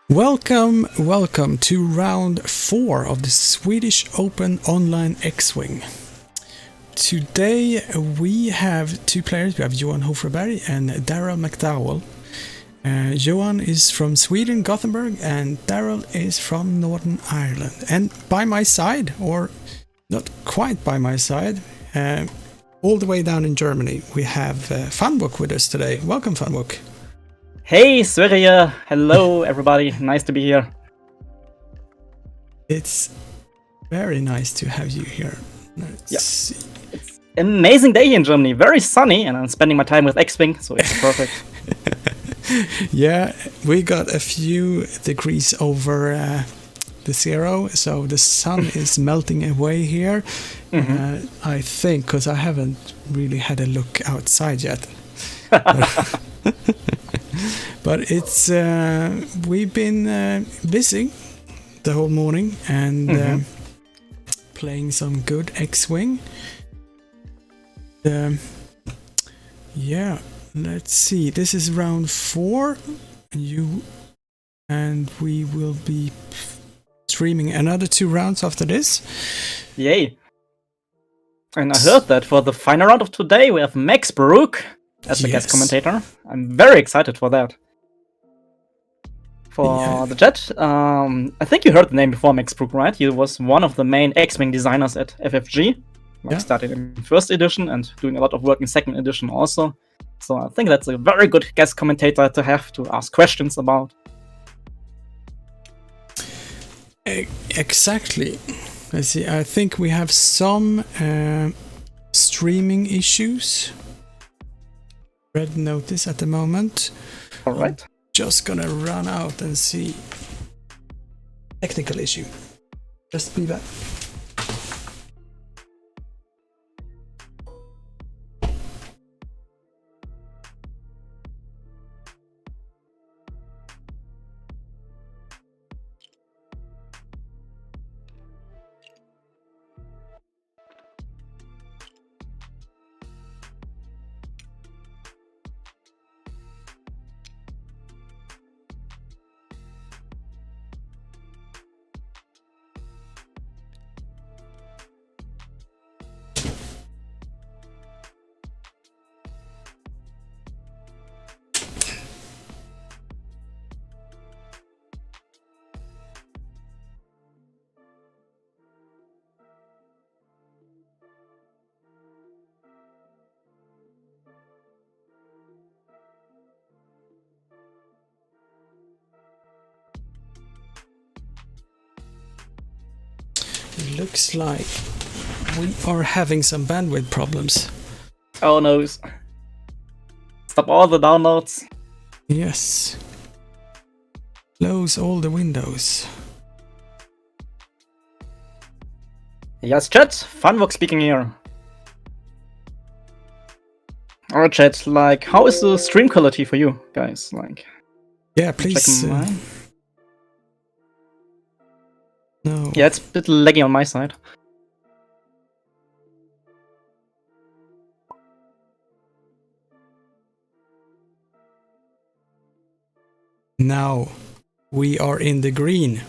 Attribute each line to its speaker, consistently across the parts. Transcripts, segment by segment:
Speaker 1: Welcome to round 4 of the Swedish Open Online X-Wing. Today we have two players. We have Johan Hofverberg and Darrell McDowell. Johan is from Sweden, Gothenburg, and Darrell is from Northern Ireland. And by my side, or not quite by my side, all the way down in Germany, we have Funwok with us today. Welcome, Funwok.
Speaker 2: Hey, Sverige! Hello, everybody. Nice to be here.
Speaker 1: It's very nice to have you here. Let's see.
Speaker 2: It's an amazing day here in Germany. Very sunny, and I'm spending my time with X-Wing, so it's perfect.
Speaker 1: Yeah, we got a few degrees over the zero, so the sun is melting away here. I think, because I haven't really had a look outside yet. But it's we've been busy the whole morning and playing some good X-Wing. Yeah, let's see. This is round 4. And we will be streaming another 2 rounds after this.
Speaker 2: Yay! And I heard that for the final round of today we have Max Baruch as the guest commentator. I'm very excited for that. For the chat, I think you heard the name before, Max Baruch, right? He was one of the main X-Wing designers at FFG. Started in 1st edition and doing a lot of work in 2nd edition also. So I think that's a very good guest commentator to have to ask questions about.
Speaker 1: Exactly. Let's see. I think we have some streaming issues. Red notice at the moment.
Speaker 2: All right.
Speaker 1: Just gonna run out and see. Technical issue. Just be back. Looks like we are having some bandwidth problems.
Speaker 2: Oh no. Stop all the downloads.
Speaker 1: Yes. Close all the windows.
Speaker 2: Yes, chat. Funwok speaking here. Alright, chat. Like, how is the stream quality for you guys? Like,
Speaker 1: yeah, please. No.
Speaker 2: Yeah, it's a bit laggy on my side.
Speaker 1: Now we are in the green.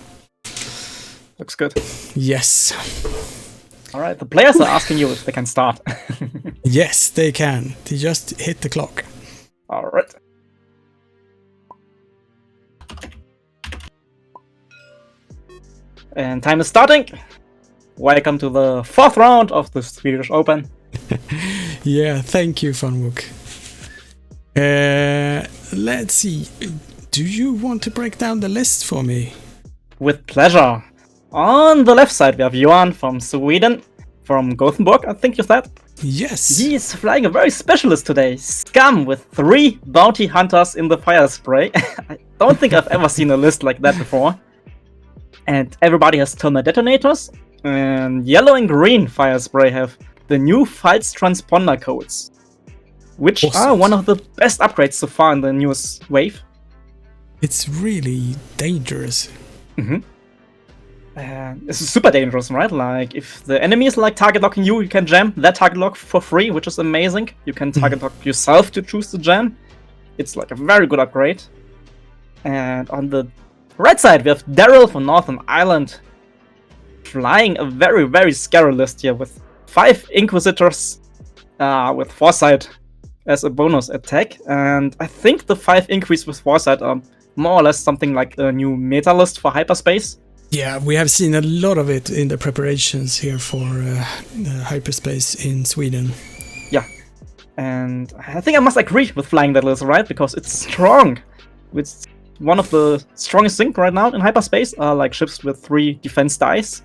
Speaker 2: Looks good.
Speaker 1: Yes.
Speaker 2: Alright, the players are asking you if they can start.
Speaker 1: Yes, they can. They just hit the clock.
Speaker 2: Alright. And time is starting. Welcome to the 4th round of the Swedish Open.
Speaker 1: Yeah, thank you, Funwok. Let's see. Do you want to break down the list for me?
Speaker 2: With pleasure. On the left side we have Johan from Sweden, from Gothenburg, I think you said.
Speaker 1: Yes.
Speaker 2: He is flying a very specialist today. Scum with 3 bounty hunters in the fire spray. I don't think I've ever seen a list like that before. And everybody has thermal detonators. And yellow and green fire spray have the new Pulse transponder codes, which are one of the best upgrades so far in the newest wave.
Speaker 1: It's really dangerous.
Speaker 2: It's super dangerous, right? Like, if the enemy is like target locking you, you can jam that target lock for free, which is amazing. You can target lock yourself to choose the jam. It's like a very good upgrade. And on the Right side, we have Darrell from Northern Ireland flying a very, very scary list here with 5 Inquisitors with Foresight as a bonus attack. And I think the 5 Inquis with Foresight are more or less something like a new meta list for hyperspace.
Speaker 1: Yeah, we have seen a lot of it in the preparations here for hyperspace in Sweden.
Speaker 2: Yeah, and I think I must agree with flying that list, right? Because it's strong. It's one of the strongest things right now in hyperspace are like ships with 3 defense dice,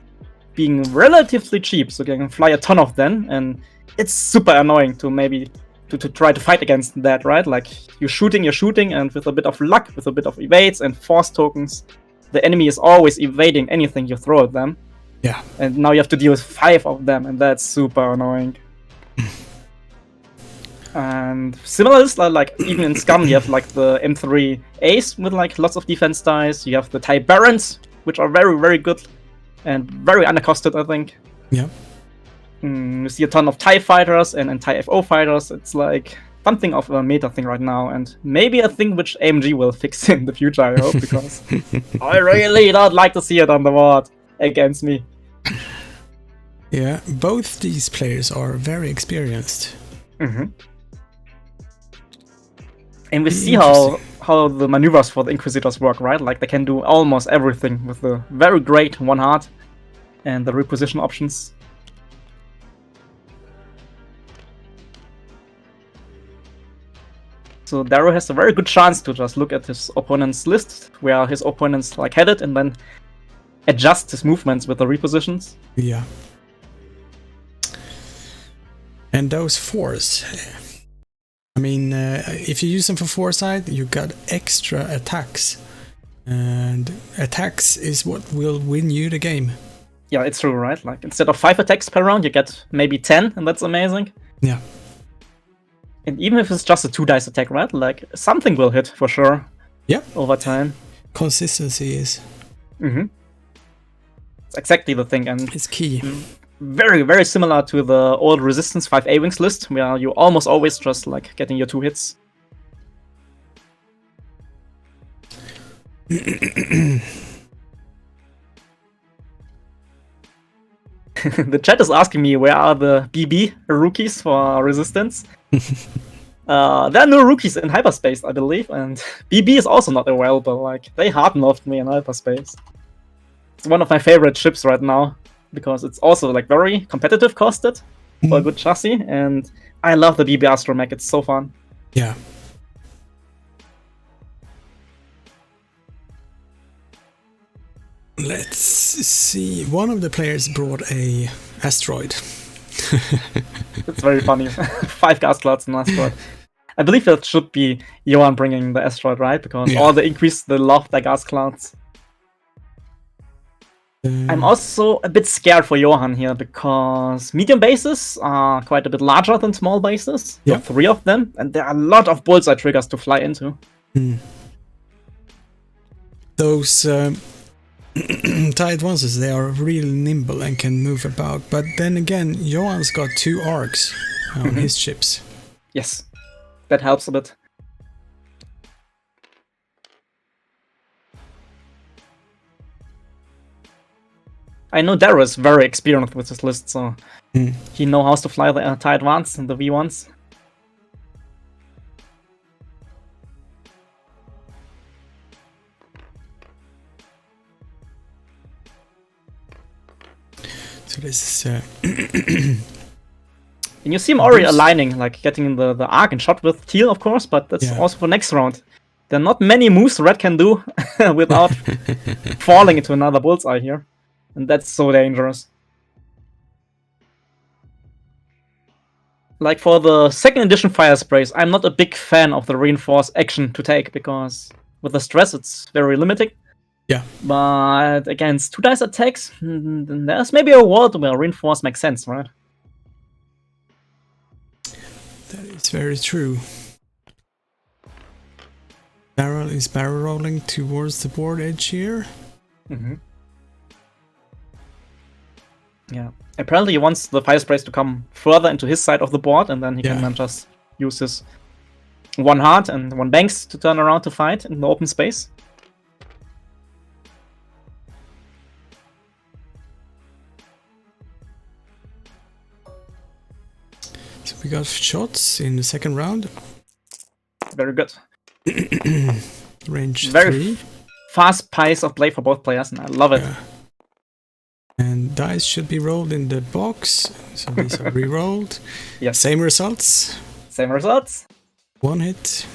Speaker 2: being relatively cheap, so you can fly a ton of them, and it's super annoying to maybe to try to fight against that, right? Like you're shooting, and with a bit of luck, with a bit of evades and force tokens, the enemy is always evading anything you throw at them.
Speaker 1: Yeah.
Speaker 2: And now you have to deal with 5 of them, and that's super annoying. And similar is like even in Scum, you have like the M3 Ace with like lots of defense dice. You have the TIE Barons, which are very, very good and very unaccosted, I think.
Speaker 1: Yeah.
Speaker 2: You see a ton of TIE fighters and TIE FO fighters. It's like something of a meta thing right now, and maybe a thing which AMG will fix in the future, I hope, because I really don't like to see it on the board against me.
Speaker 1: Yeah, both these players are very experienced.
Speaker 2: Mm-hmm. And we see how the maneuvers for the Inquisitors work, right? Like they can do almost everything with the very great 1 heart and the reposition options. So Darrell has a very good chance to just look at his opponent's list, where his opponent's like headed, and then adjust his movements with the repositions.
Speaker 1: Yeah. And those 4s. I mean, if you use them for foresight, you got extra attacks. And attacks is what will win you the game.
Speaker 2: Yeah, it's true, right? Like, instead of 5 attacks per round, you get maybe 10, and that's amazing.
Speaker 1: Yeah.
Speaker 2: And even if it's just a 2 dice attack, right? Like, something will hit, for sure.
Speaker 1: Yeah.
Speaker 2: Over time.
Speaker 1: Consistency is...
Speaker 2: Mm-hmm. It's exactly the thing, and...
Speaker 1: It's key.
Speaker 2: Very, very similar to the old Resistance 5 A-Wings list, where you almost always just, like, getting your 2 hits. The chat is asking me where are the BB rookies for Resistance. There are no rookies in hyperspace, I believe, and BB is also not available. Like, they hard nerfed me in hyperspace. It's one of my favorite ships right now, because it's also like very competitive costed for a good chassis, and I love the BB Astromech. It's so fun.
Speaker 1: Yeah. Let's see. One of the players brought a asteroid.
Speaker 2: It's very funny. 5 gas clouds and asteroid. I believe that should be Johan bringing the asteroid, right? Because all the increase, they love the gas clouds. I'm also a bit scared for Johan here, because medium bases are quite a bit larger than small bases.
Speaker 1: Yeah.
Speaker 2: 3 of them, and there are a lot of bullseye triggers to fly into.
Speaker 1: Those tied ones, they are really nimble and can move about. But then again, Johan's got 2 arcs on his ships.
Speaker 2: Yes, that helps a bit. I know Darrell is very experienced with this list, so he knows how to fly the tied ones and the V1s.
Speaker 1: So this is...
Speaker 2: And you see him already aligning, like getting the arc and shot with Cheel, of course, but that's also for next round. There are not many moves Red can do without falling into another bullseye here. And that's so dangerous. Like for the 2nd edition fire sprays, I'm not a big fan of the reinforced action to take, because with the stress it's very limiting.
Speaker 1: Yeah.
Speaker 2: But against 2 dice attacks, there's maybe a world where reinforce makes sense, right?
Speaker 1: That is very true. Darrell is barrel rolling towards the board edge here.
Speaker 2: Yeah. Apparently he wants the fire sprays to come further into his side of the board, and then he can then just use his 1 heart and 1 banks to turn around to fight in the open space.
Speaker 1: we got shots in the second round.
Speaker 2: Very good.
Speaker 1: Range
Speaker 2: Very
Speaker 1: 3.
Speaker 2: Fast pace of play for both players, and I love it.
Speaker 1: Yeah. And dice should be rolled in the box, so these are re-rolled.
Speaker 2: Yes.
Speaker 1: Same results.
Speaker 2: Same results.
Speaker 1: 1 hit.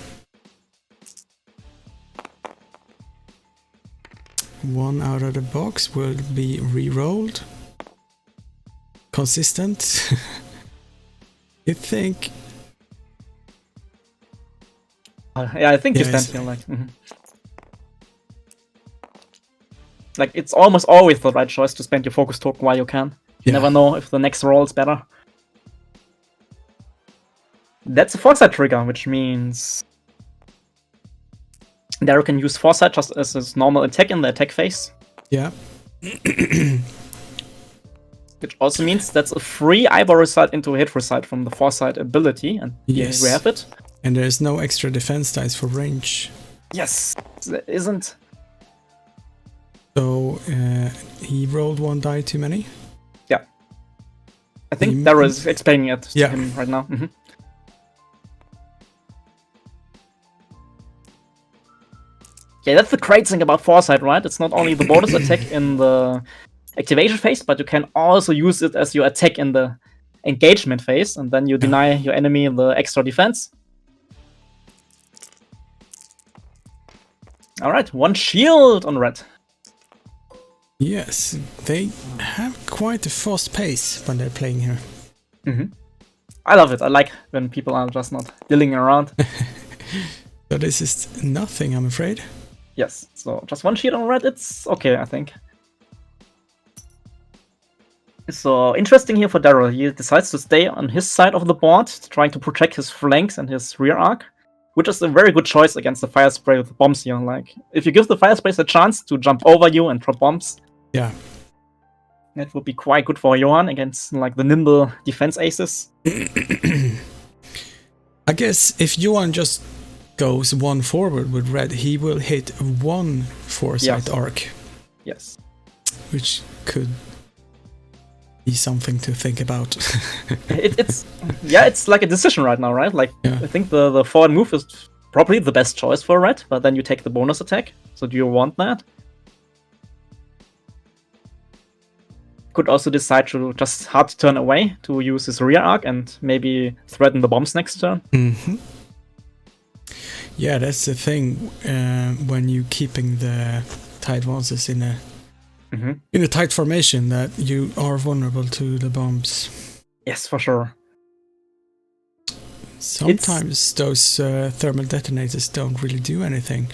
Speaker 1: 1 out of the box will be re-rolled. Consistent. You think?
Speaker 2: Yeah, I think you stand here like. Like, it's almost always the right choice to spend your focus token while you can. You never know if the next roll is better. That's a foresight trigger, which means Darrell can use foresight just as his normal attack in the attack phase.
Speaker 1: Yeah.
Speaker 2: Which also means that's a free eyeball result into a hit result from the foresight ability, and here we have it.
Speaker 1: And there's no extra defense dice for range.
Speaker 2: Yes, there isn't.
Speaker 1: So he rolled 1 die too many.
Speaker 2: Yeah, I think Darrell is explaining it to him right now. Yeah, that's the great thing about foresight, right? It's not only the bonus attack in the activation phase, but you can also use it as your attack in the engagement phase, and then you deny your enemy the extra defense. Alright, 1 shield on red.
Speaker 1: Yes, they have quite a fast pace when they're playing here.
Speaker 2: I love it. I like when people are just not dilling around.
Speaker 1: So this is nothing, I'm afraid.
Speaker 2: Yes, so just 1 shield on red, it's okay, I think. So, interesting here for Darrell. He decides to stay on his side of the board, trying to protect his flanks and his rear arc, which is a very good choice against the fire spray with bombs here. Like, if you give the fire sprays a chance to jump over you and drop bombs, that would be quite good for Johan against like the nimble defense aces.
Speaker 1: I guess if Johan just goes 1 forward with red, he will hit 1 foresight arc.
Speaker 2: Yes.
Speaker 1: Which could be something to think about.
Speaker 2: It's like a decision right now, right? Like, I think the forward move is probably the best choice for red, but then you take the bonus attack. So do you want that? Could also decide to just hard turn away to use his rear arc and maybe threaten the bombs next turn.
Speaker 1: Yeah, that's the thing when you keeping the tight advances in a tight formation, that you are vulnerable to the bombs.
Speaker 2: Yes, for sure.
Speaker 1: Sometimes those thermal detonators don't really do anything.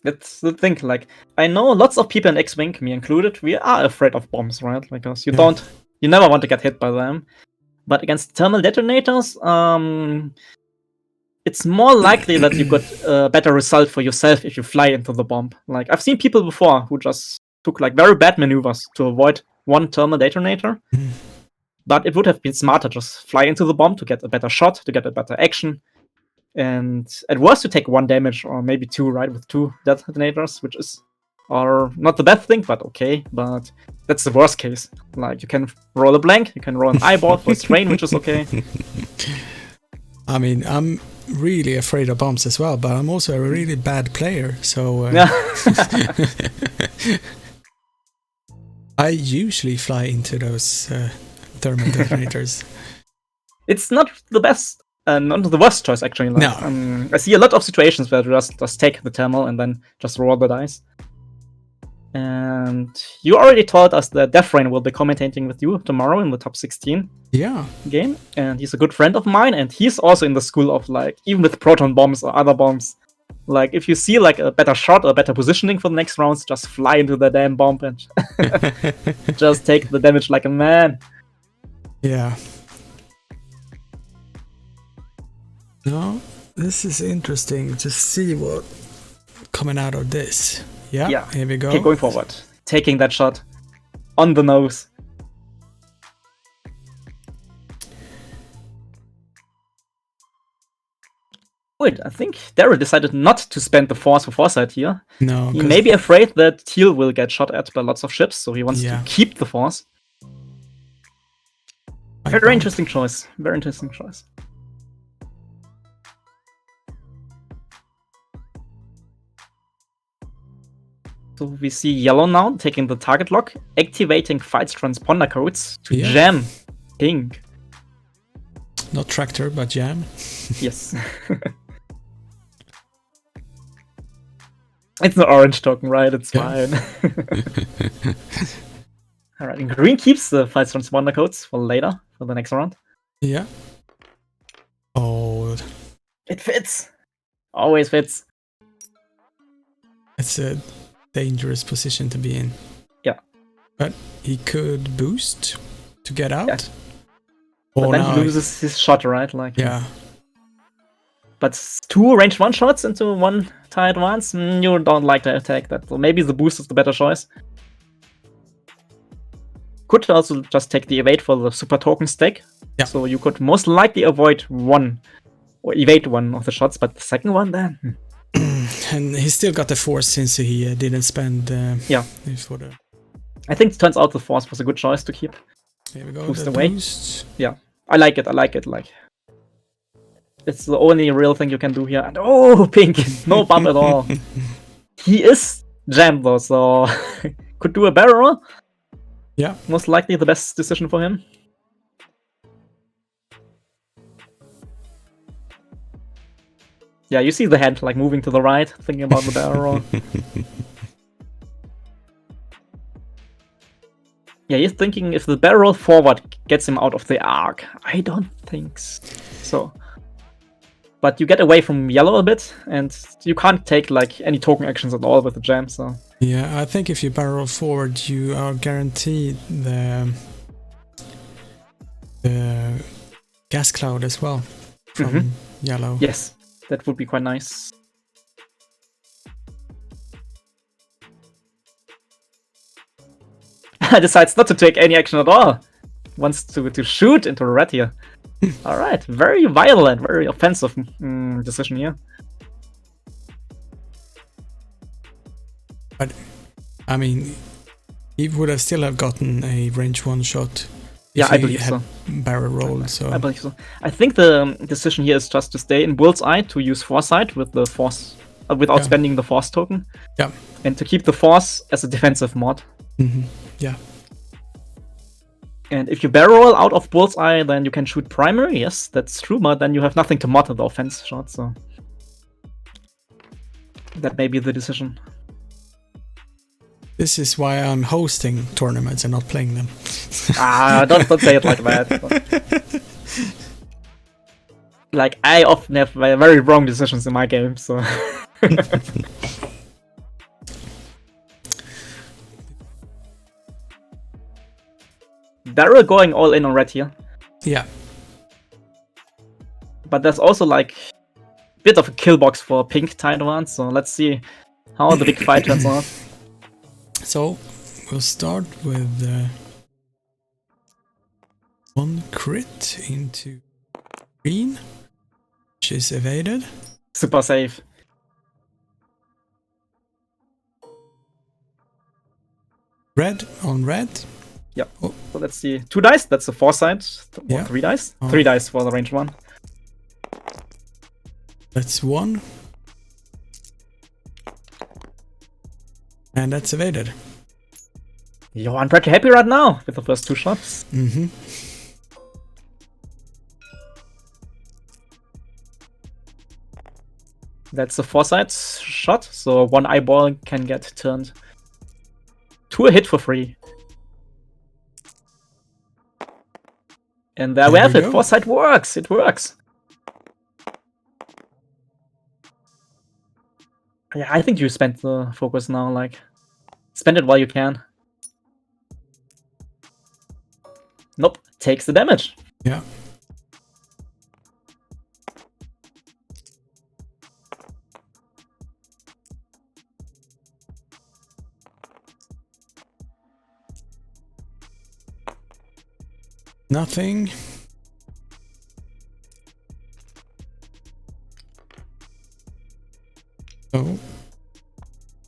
Speaker 2: That's the thing. Like, I know lots of people in X-Wing, me included, we are afraid of bombs, right? Because you never want to get hit by them. But against thermal detonators, it's more likely that you got a better result for yourself if you fly into the bomb. Like, I've seen people before who just took like very bad maneuvers to avoid 1 thermal detonator. But it would have been smarter just fly into the bomb to get a better shot, to get a better action. And at worst, you take 1 damage or maybe 2, right? With 2 detonators, which are not the best thing, but okay. But that's the worst case. Like, you can roll a blank, you can roll an eyeball for a strain, which is okay.
Speaker 1: I mean, I'm really afraid of bombs as well, but I'm also a really bad player, so I usually fly into those thermal detonators.
Speaker 2: It's not the best, not the worst choice actually. Like,
Speaker 1: no.
Speaker 2: I see a lot of situations where you just take the thermal and then just roll the dice. And you already told us that Deathrain will be commentating with you tomorrow in the top 16 game. And he's a good friend of mine, and he's also in the school of, like, even with proton bombs or other bombs, like, if you see like a better shot or better positioning for the next rounds, just fly into the damn bomb and just take the damage like a man.
Speaker 1: Yeah. No, this is interesting to see what coming out of this. Yeah, here we go.
Speaker 2: Okay, going forward. Taking that shot on the nose. Wait, I think Darrell decided not to spend the force for foresight here.
Speaker 1: No,
Speaker 2: he may be afraid that Cheel will get shot at by lots of ships, so he wants to keep the force. Very interesting choice. Very interesting choice. So we see yellow now taking the target lock, activating Fight's transponder codes to jam pink.
Speaker 1: Not tractor, but jam.
Speaker 2: Yes. It's an orange token, right? It's fine. Alright, and green keeps the Fight's transponder codes for later, for the next round.
Speaker 1: Yeah. Oh.
Speaker 2: It fits. Always fits.
Speaker 1: It's a dangerous position to be in.
Speaker 2: Yeah.
Speaker 1: But he could boost to get out.
Speaker 2: Yeah. But then he loses his shot, right? Like,
Speaker 1: yeah.
Speaker 2: But 2 range 1 shots into 1 tie advance, you don't like to attack that. So maybe the boost is the better choice. Could also just take the evade for the super token stack.
Speaker 1: Yeah.
Speaker 2: So you could most likely avoid 1 or evade 1 of the shots, but the second one then.
Speaker 1: And he still got the force since he didn't spend for the...
Speaker 2: I think it turns out the force was a good choice to keep.
Speaker 1: Here we go,
Speaker 2: Boost
Speaker 1: the
Speaker 2: away.
Speaker 1: boost.
Speaker 2: Yeah, I like it, like... It's the only real thing you can do here. And oh, pink! No bump at all. He is jammed though, so... could do a barrel roll.
Speaker 1: Yeah.
Speaker 2: Most likely the best decision for him. Yeah, you see the hand like moving to the right, thinking about the barrel roll. Yeah, he's thinking if the barrel roll forward gets him out of the arc. I don't think so. But you get away from yellow a bit, and you can't take like any token actions at all with the jam, so...
Speaker 1: Yeah, I think if you barrel forward, you are guaranteed the gas cloud as well from yellow.
Speaker 2: Yes, that would be quite nice. Decides not to take any action at all. Wants to shoot into red here. Alright, very violent, very offensive decision here.
Speaker 1: But, I mean, he would have still have gotten a range 1 shot.
Speaker 2: Yeah, I believe so.
Speaker 1: Barrel roll, so...
Speaker 2: I believe so. I think the decision here is just to stay in bullseye, to use foresight with the force, without spending the force token.
Speaker 1: Yeah.
Speaker 2: And to keep the force as a defensive mod.
Speaker 1: Yeah.
Speaker 2: And if you barrel roll out of bullseye, then you can shoot primary. Yes, that's true, but then you have nothing to mod the offense shot, so... That may be the decision.
Speaker 1: This is why I'm hosting tournaments and not playing them.
Speaker 2: Don't say it like that. Like, I often have very wrong decisions in my game, so... Darrell going all in on red here.
Speaker 1: Yeah.
Speaker 2: But there's also like a bit of a kill box for pink tie advance, so let's see how the big fight turns out.
Speaker 1: So we'll start with 1 crit into green, which is evaded.
Speaker 2: Super safe.
Speaker 1: Red on red.
Speaker 2: Yep. Oh. So let's see. 2 dice, that's the foresight. 3 dice?
Speaker 1: Oh.
Speaker 2: 3 dice for the range 1.
Speaker 1: That's 1. And that's evaded.
Speaker 2: Johan pretty happy right now with the first 2 shots. That's a foresight shot, so 1 eyeball can get turned to a hit for free. And there we have it. Foresight works. It works. Yeah, I think you spent the focus now. Like, spend it while you can. Nope. Takes the damage.
Speaker 1: Yeah. Nothing.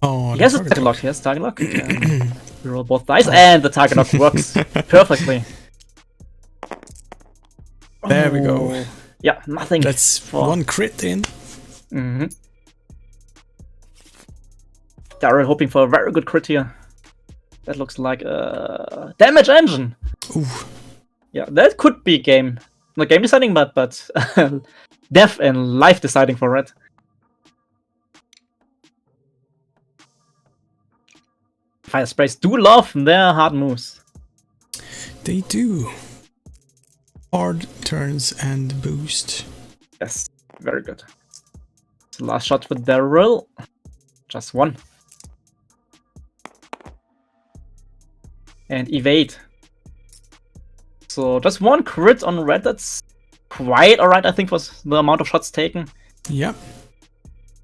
Speaker 1: Oh,
Speaker 2: he has a target lock. He has target lock. We roll both dice, and the target lock works perfectly.
Speaker 1: There we go.
Speaker 2: Yeah, nothing.
Speaker 1: That's one crit in.
Speaker 2: Darrell hoping for a very good crit here. That looks like a damage engine.
Speaker 1: Ooh.
Speaker 2: Yeah, that could be game. Not game deciding, but death and life deciding for Red. Fire sprays do love their hard moves.
Speaker 1: They do. Hard turns and boost.
Speaker 2: Yes, very good. So last shot for Darrell. Just one. And evade. So just one crit on Red. That's quite alright, I think, for the amount of shots taken.
Speaker 1: Yeah.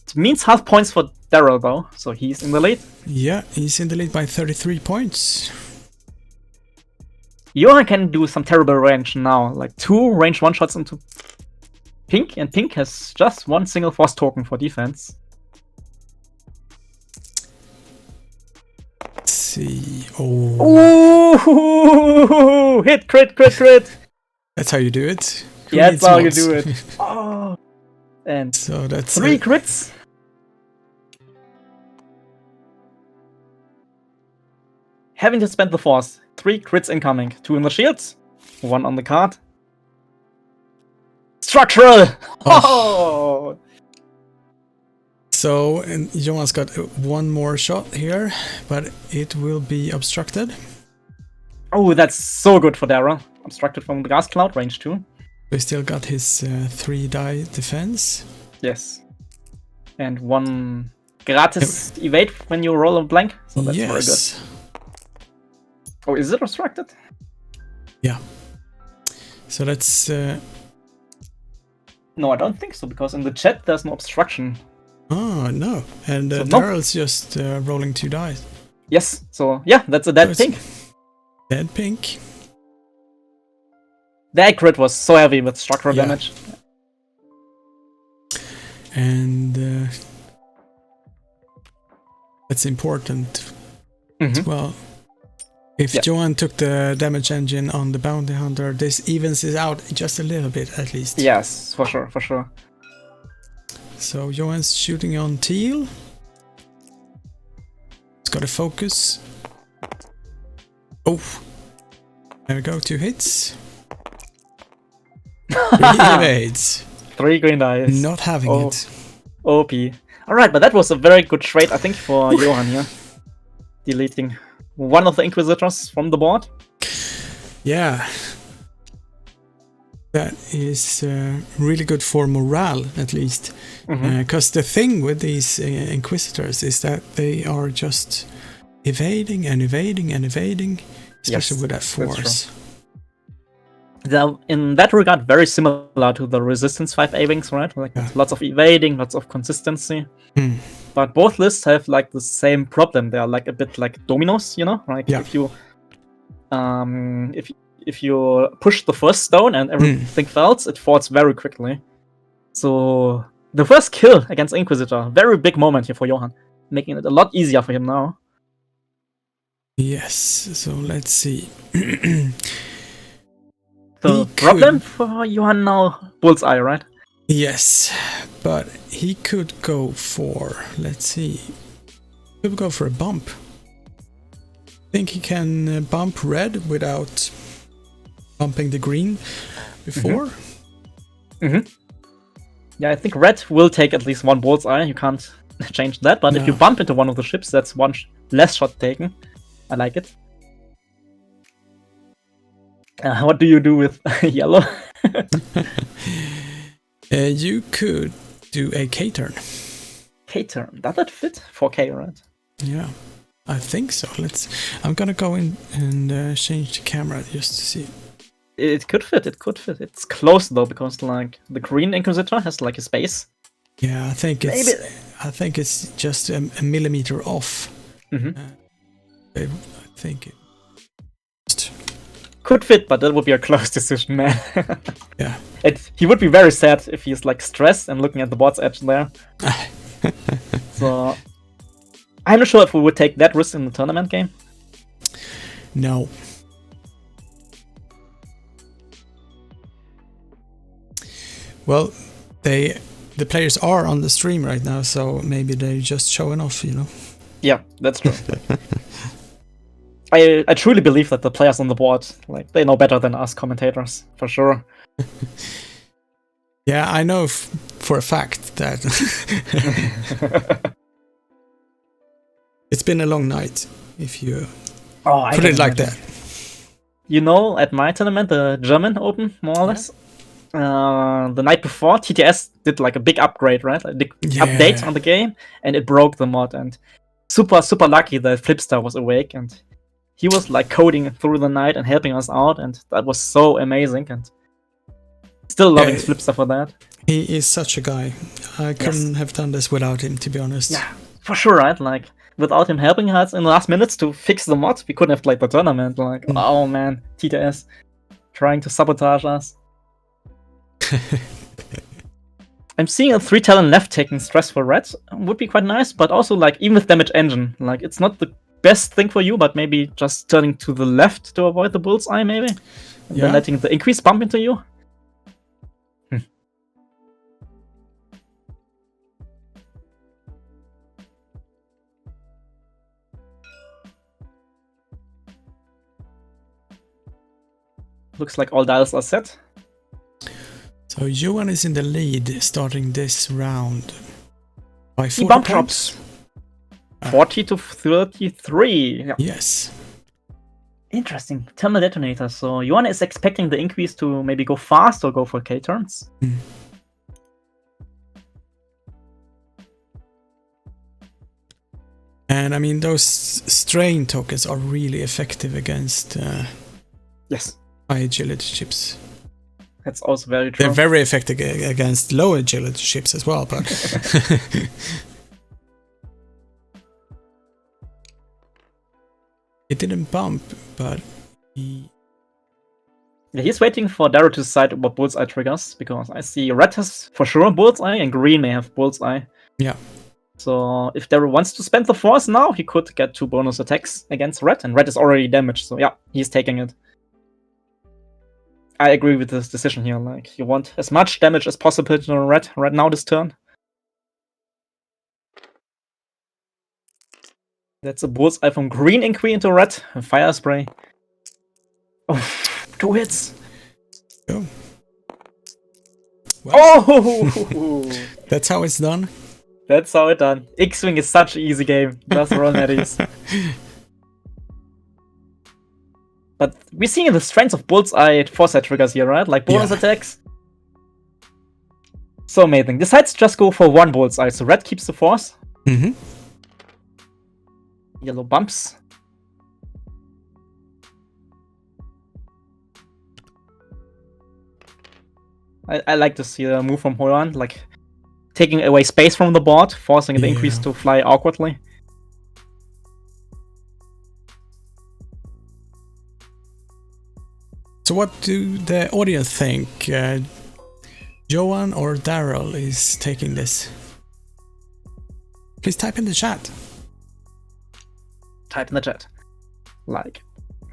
Speaker 2: It means half points for Darrell, though. So he's in the lead.
Speaker 1: Yeah, he's in the lead by 33 points.
Speaker 2: Johan can do some terrible range now. Like 2 range 1 shots into Pink. And Pink has just one single force token for defense.
Speaker 1: Let's see. Oh.
Speaker 2: Ooh! Hit, crit.
Speaker 1: That's how you do it.
Speaker 2: Yeah, that's how you do it. Oh. And
Speaker 1: so that's
Speaker 2: 3 crits. Having to spend the force. 3 crits incoming. 2 in the shields. 1 on the card. Structural! Oh!
Speaker 1: So, and Johan's got one more shot here, but it will be obstructed.
Speaker 2: Oh, that's so good for Darrell. Obstructed from the gas cloud, range 2.
Speaker 1: He still got his 3 die defense.
Speaker 2: Yes. And 1 gratis evade when you roll a blank. So that's very good. Oh, is it obstructed?
Speaker 1: Yeah. So that's...
Speaker 2: No, I don't think so, because in the chat there's no obstruction.
Speaker 1: Oh, no. And
Speaker 2: So
Speaker 1: Darrell's just rolling 2 dice.
Speaker 2: Yes, so yeah, that's a dead pink.
Speaker 1: Dead pink.
Speaker 2: That crit was so heavy with structural damage.
Speaker 1: And that's important as well. If Johan took the damage engine on the bounty hunter, this evens it out just a little bit at least.
Speaker 2: Yes, for sure.
Speaker 1: So Johan's shooting on Cheel. He's got to focus. Oh, there we go, 2 hits. 3 evades.
Speaker 2: 3 green dice.
Speaker 1: Not having it.
Speaker 2: OP. Alright, but that was a very good trade, I think, for Johan here. Deleting one of the Inquisitors from the board.
Speaker 1: Yeah. That is really good for morale, at least. Because the thing with these Inquisitors is that they are just evading and evading and evading, especially with that force.
Speaker 2: They're, in that regard, very similar to the Resistance 5 A-Wings, right? Like lots of evading, lots of consistency. But both lists have like the same problem. They are like a bit like dominoes, you know? Like if you push the first stone and everything falls, it falls very quickly. So the first kill against Inquisitor, very big moment here for Johan, making it a lot easier for him now.
Speaker 1: Yes, so let's see.
Speaker 2: The problem for Johan now, bullseye, right?
Speaker 1: Yes, but he could go for, let's see, he could go for a bump. I think he can bump red without bumping the green before.
Speaker 2: Yeah, I think red will take at least 1 bullseye, you can't change that, but if you bump into one of the ships, that's 1 less shot taken. I like it. What do you do with yellow?
Speaker 1: You could do a K-turn.
Speaker 2: K-turn, does that fit? 4K, right?
Speaker 1: Yeah, I think so. I'm gonna go in and change the camera just to see.
Speaker 2: It could fit, It's close though, because like the green Inquisitor has like a space.
Speaker 1: Yeah, I think it's just a millimeter off. I think it
Speaker 2: could fit, but that would be a close decision, man.
Speaker 1: Yeah.
Speaker 2: He would be very sad if he's like stressed and looking at the board's edge there. So I'm not sure if we would take that risk in the tournament game.
Speaker 1: No. Well, the players are on the stream right now, so maybe they're just showing off, you know.
Speaker 2: Yeah, that's true. I truly believe that the players on the board, like, they know better than us commentators, for sure.
Speaker 1: Yeah, I know for a fact that it's been a long night, if you put it like that.
Speaker 2: You know, at my tournament, the German Open, more or less, the night before, TTS did like a big upgrade, right? A big update on the game, and it broke the mod. And super lucky that Flipstar was awake, and he was like coding through the night and helping us out, and that was so amazing. And still loving Flipstar for that.
Speaker 1: He is such a guy. I couldn't have done this without him, to be honest.
Speaker 2: Yeah, for sure, right? Like, without him helping us in the last minutes to fix the mod, we couldn't have played the tournament. Like, oh man, TTS trying to sabotage us. I'm seeing a 3 talent left taking stress for red would be quite nice, but also like even with damage engine, like it's not the best thing for you, but maybe just turning to the left to avoid the bullseye, maybe, and then letting the increase bump into you. Looks like all dials are set.
Speaker 1: So Johan is in the lead starting this round by 40
Speaker 2: he bump
Speaker 1: points.
Speaker 2: drops 40 to 33. Yeah.
Speaker 1: Yes.
Speaker 2: Interesting. Thermal detonator. So Johan is expecting the increase to maybe go fast or go for K turns.
Speaker 1: And I mean, those strain tokens are really effective against high agility ships.
Speaker 2: That's also very true.
Speaker 1: They're very effective against low agility ships as well, but it didn't bump, but
Speaker 2: he's waiting for Darrell to decide what bullseye triggers, because I see red has for sure bullseye and green may have bullseye.
Speaker 1: Yeah.
Speaker 2: So if Darrell wants to spend the force now, he could get 2 bonus attacks against red, and red is already damaged, so yeah, he's taking it. I agree with this decision here. Like, you want as much damage as possible to red right now this turn. That's a bullseye from green inquiry into red. A fire spray. Oh, 2 hits.
Speaker 1: Oh.
Speaker 2: Well, oh!
Speaker 1: That's how it's done.
Speaker 2: That's how it's done. X-Wing is such an easy game. Just roll netties. But we're seeing the strengths of bullseye foresight triggers here, right? Like bonus attacks. So amazing. Decides to just go for 1 bullseye, so red keeps the force. Yellow bumps. I like to see the move from Johan, like taking away space from the board, forcing the increase to fly awkwardly.
Speaker 1: So what do the audience think? Johan or Darrell is taking this? Please type in the chat.
Speaker 2: Type in the chat. Like,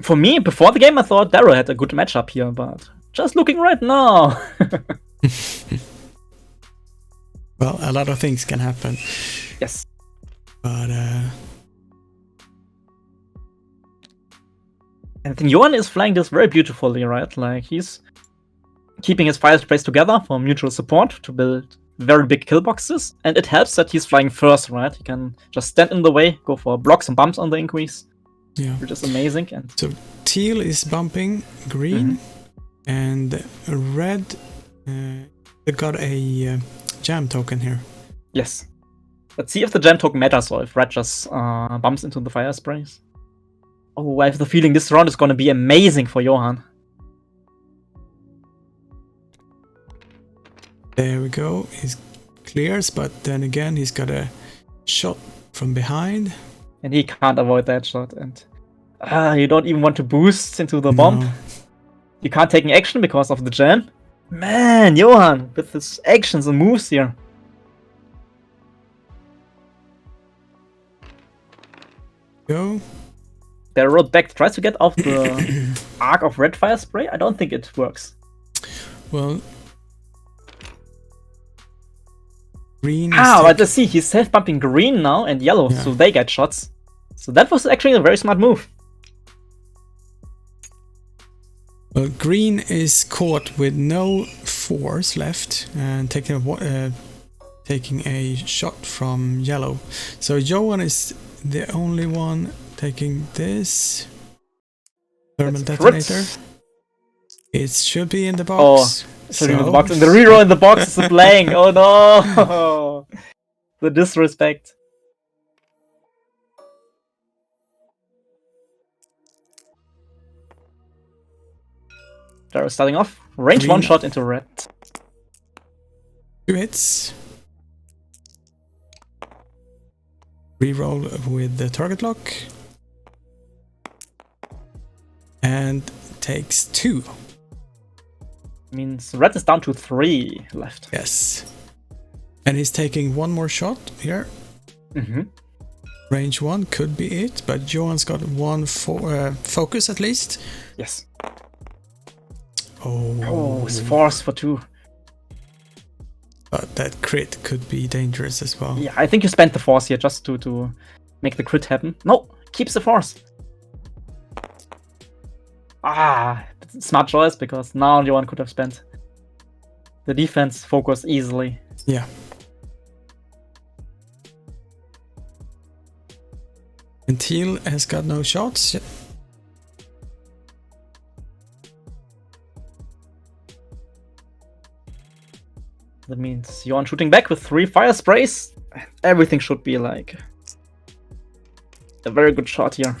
Speaker 2: for me, before the game, I thought Darrell had a good matchup here, but just looking right now.
Speaker 1: Well, a lot of things can happen.
Speaker 2: Yes.
Speaker 1: But
Speaker 2: and then Johan is flying this very beautifully, right? Like, he's keeping his fire sprays together for mutual support to build very big kill boxes. And it helps that he's flying first, right? He can just stand in the way, go for blocks and bumps on the increase.
Speaker 1: Yeah.
Speaker 2: Which is amazing. And
Speaker 1: so teal is bumping green, and red got a jam token here.
Speaker 2: Yes. Let's see if the jam token matters or if red just bumps into the fire sprays. Oh, I have the feeling this round is going to be amazing for Johan.
Speaker 1: There we go. He clears, but then again he's got a shot from behind.
Speaker 2: And he can't avoid that shot. And you don't even want to boost into the bomb. You can't take an action because of the jam. Man, Johan, with his actions and moves here.
Speaker 1: Go.
Speaker 2: Darrell back tries to get off the arc of red fire spray. I don't think it works.
Speaker 1: Well, Green is
Speaker 2: but let's see, he's self-bumping green now and yellow, so they get shots. So that was actually a very smart move.
Speaker 1: Well, green is caught with no force left and taking a shot from yellow. So Johan is the only one taking this thermal detonator. It should be in the box.
Speaker 2: In the box, and the reroll in the box is playing. Oh no! The disrespect. Darrell starting off. Range green. 1 shot into red.
Speaker 1: 2 hits. Reroll with the target lock. And takes 2.
Speaker 2: Means red is down to 3 left.
Speaker 1: Yes. And he's taking 1 more shot here. Range 1 could be it, but Johan's got 1 focus at least.
Speaker 2: Yes.
Speaker 1: Oh,
Speaker 2: it's force for 2.
Speaker 1: But that crit could be dangerous as well.
Speaker 2: Yeah, I think you spent the force here just to make the crit happen. No, keeps the force. Smart choice, because now Johan could have spent the defense focus easily.
Speaker 1: Yeah. And Cheel has got no shots.
Speaker 2: That means Johan shooting back with 3 fire sprays. Everything should be like a very good shot here.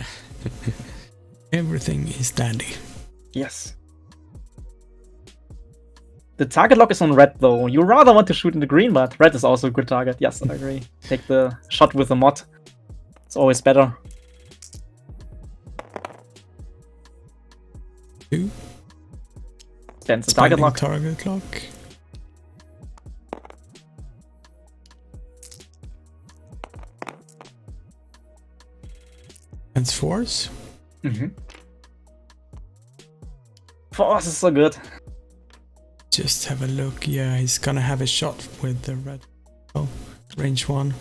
Speaker 1: Everything is dandy.
Speaker 2: Yes. The target lock is on red though. You rather want to shoot in the green, but red is also a good target. Yes, I agree. Take the shot with the mod. It's always better.
Speaker 1: 2.
Speaker 2: Spends the target lock.
Speaker 1: Target lock. And force.
Speaker 2: Force is so good.
Speaker 1: Just have a look. Yeah, he's gonna have a shot with the red. Oh, range 1.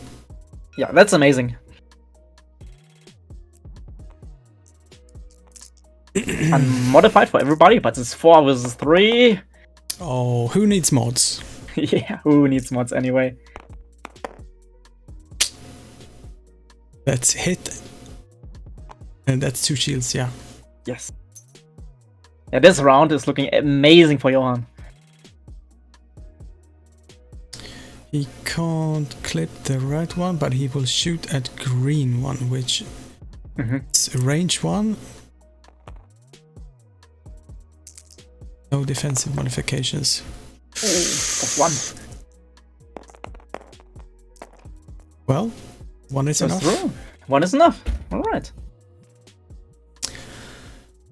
Speaker 2: Yeah, that's amazing. Unmodified for everybody, but it's 4 versus 3.
Speaker 1: Oh, who needs mods?
Speaker 2: Yeah, who needs mods anyway?
Speaker 1: That's hit. And that's 2 shields, yeah.
Speaker 2: Yes. Yeah, this round is looking amazing for Johan.
Speaker 1: He can't clip the red one, but he will shoot at green one, which is range 1. No defensive modifications.
Speaker 2: +1.
Speaker 1: Well, 1 is enough.
Speaker 2: Through. 1 is enough. Alright.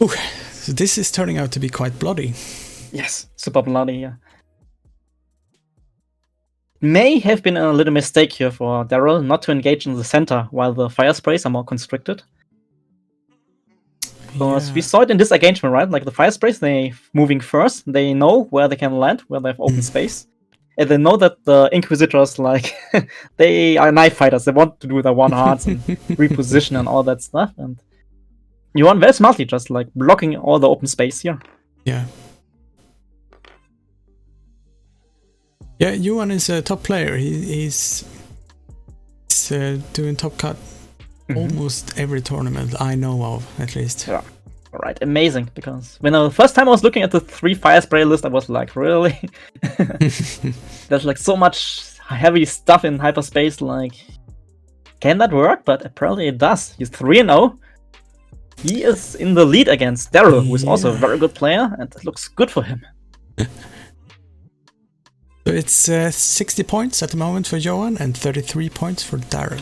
Speaker 1: Ooh, so this is turning out to be quite bloody.
Speaker 2: Yes, super bloody, yeah. May have been a little mistake here for Darrell not to engage in the center while the fire sprays are more constricted. Because we saw it in this engagement, right? Like the fire sprays, they moving first, they know where they can land, where they have open space. And they know that the Inquisitors, like, they are knife fighters, they want to do their 1 hearts and reposition and all that stuff. And Johan very smartly just like blocking all the open space here.
Speaker 1: Yeah. Yeah, Johan is a top player. He's doing top cut almost every tournament I know of, at least.
Speaker 2: Yeah. Alright, amazing. Because when the first time I was looking at the 3 fire spray list, I was like, really? There's like so much heavy stuff in hyperspace. Like, can that work? But apparently it does. He's 3-0. He is in the lead against Darrell, who is also a very good player, and it looks good for him.
Speaker 1: So it's 60 points at the moment for Johan and 33 points for Darrell.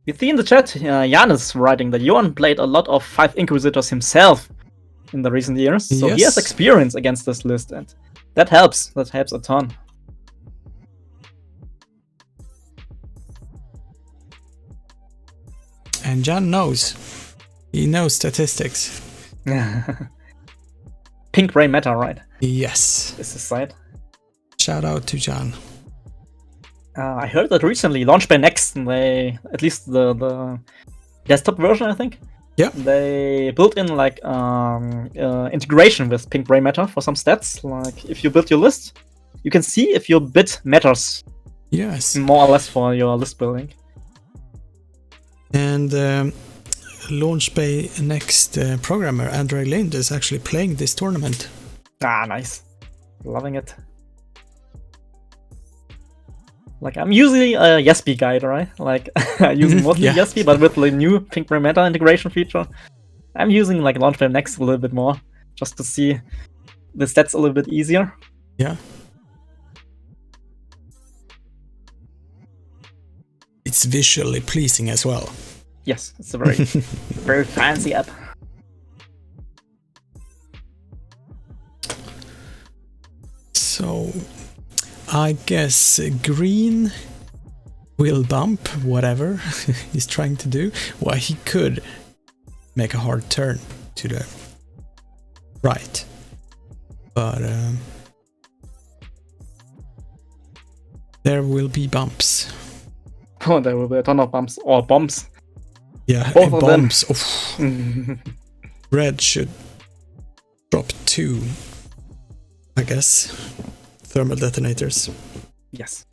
Speaker 2: You see in the chat, Jan is writing that Johan played a lot of 5 Inquisitors himself in the recent years, so he has experience against this list, and that helps. That helps a ton.
Speaker 1: And Jan knows. He knows statistics.
Speaker 2: Pink Ray Meta, right?
Speaker 1: Yes.
Speaker 2: This is side.
Speaker 1: Shout out to Jan.
Speaker 2: I heard that recently, launched by Next, and they, at least the desktop version, I think.
Speaker 1: Yeah.
Speaker 2: They built in like integration with pink gray matter for some stats. Like if you build your list, you can see if your bit matters.
Speaker 1: Yes.
Speaker 2: More or less for your list building.
Speaker 1: And Launch by Next programmer Andre Lind is actually playing this tournament.
Speaker 2: Ah, nice. Loving it. Like, I'm usually a Yesby guide, right? Like, I'm using mostly Yesby, but with the new pink gray matter integration feature, I'm using like Launchpad Next a little bit more, just to see the stats a little bit easier.
Speaker 1: Yeah. It's visually pleasing as well.
Speaker 2: Yes, it's a very, very fancy app.
Speaker 1: So, I guess green will bump whatever he's trying to do. Well, he could make a hard turn to the right, but there will be bumps.
Speaker 2: Oh, there will be a ton of bumps or bombs.
Speaker 1: Yeah,
Speaker 2: both
Speaker 1: bombs.
Speaker 2: of them.
Speaker 1: Red should drop 2, I guess. Thermal detonators.
Speaker 2: Yes.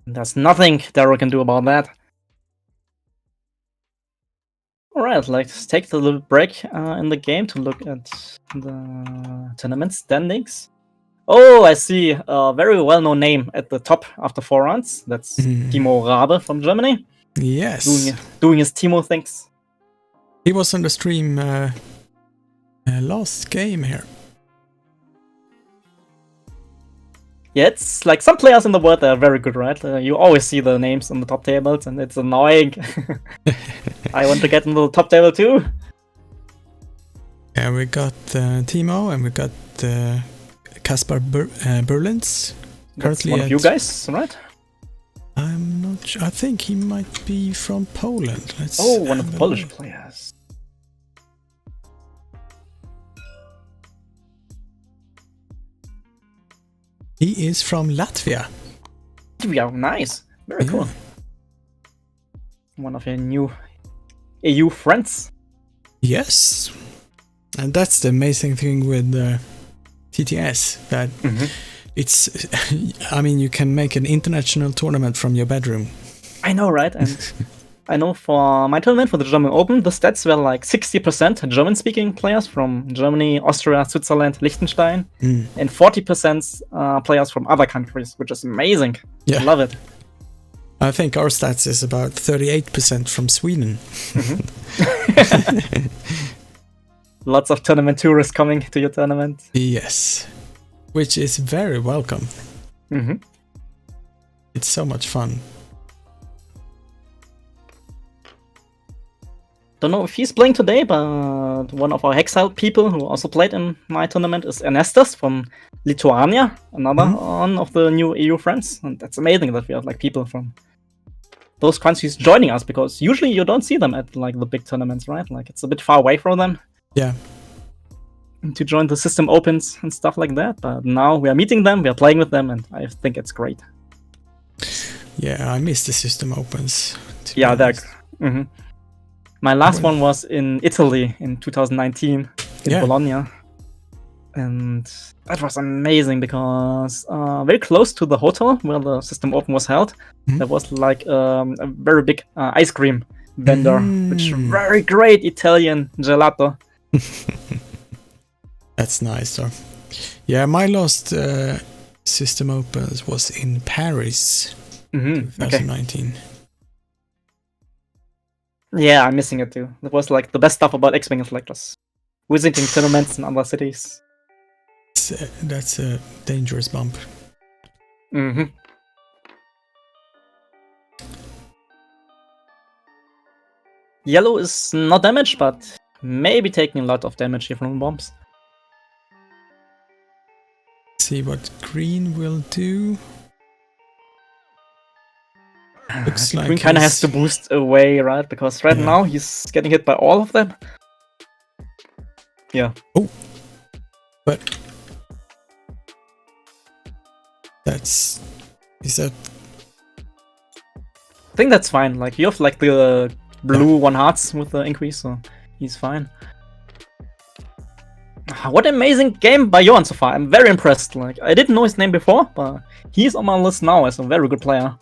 Speaker 2: There's nothing Darrell can do about that. Alright, let's take a little break in the game to look at the tournament standings. Oh, I see a very well-known name at the top after 4 rounds. That's Timo Rabe from Germany.
Speaker 1: Yes.
Speaker 2: Doing his Timo things.
Speaker 1: He was on the stream last game here.
Speaker 2: Yeah, it's like some players in the world that are very good, right? You always see the names on the top tables, and it's annoying. I want to get into the top table too.
Speaker 1: Yeah, we got Timo and we got Kaspar Berlins.
Speaker 2: Currently one of you guys, right?
Speaker 1: I'm not sure. I think he might be from Poland. Let's
Speaker 2: one of the Polish players.
Speaker 1: He is from Latvia.
Speaker 2: Latvia, nice. Very cool. One of your new EU friends.
Speaker 1: Yes. And that's the amazing thing with TTS, that it's, I mean, you can make an international tournament from your bedroom.
Speaker 2: I know, right? And I know for my tournament, for the German Open, the stats were like 60% German-speaking players from Germany, Austria, Switzerland, Liechtenstein, and 40% players from other countries, which is amazing.
Speaker 1: Yeah.
Speaker 2: I love it.
Speaker 1: I think our stats is about 38% from Sweden.
Speaker 2: Lots of tournament tourists coming to your tournament.
Speaker 1: Yes, which is very welcome. It's so much fun.
Speaker 2: Don't know if he's playing today, but one of our Hexile people who also played in my tournament is Ernestas from Lithuania, another one of the new EU friends. And that's amazing that we have like people from those countries joining us, because usually you don't see them at like the big tournaments, right? Like it's a bit far away from them.
Speaker 1: Yeah.
Speaker 2: To join the system opens and stuff like that, but now we are meeting them, we are playing with them, and I think it's great.
Speaker 1: Yeah, I miss the system opens.
Speaker 2: Yeah, that. My last one was in Italy in 2019 in Bologna, and that was amazing because very close to the hotel where the system open was held, there was like a very big ice cream vendor, which very great Italian gelato.
Speaker 1: That's nice, though. Yeah, my last system opens was in Paris, 2019.
Speaker 2: Okay. Yeah, I'm missing it too. It was like the best stuff about X-Wing is like just visiting tournaments in other cities.
Speaker 1: That's a dangerous bump.
Speaker 2: Yellow is not damaged, but maybe taking a lot of damage here from bombs.
Speaker 1: See what green will do. Looks like
Speaker 2: green kind of has to boost away, right? Because right now he's getting hit by all of them. Yeah.
Speaker 1: Oh, but that's Is that?
Speaker 2: I think that's fine. Like you have like the blue 1 hearts with the increase, so he's fine. What an amazing game by Johan so far. I'm very impressed. Like I didn't know his name before, but he's on my list now as a very good player.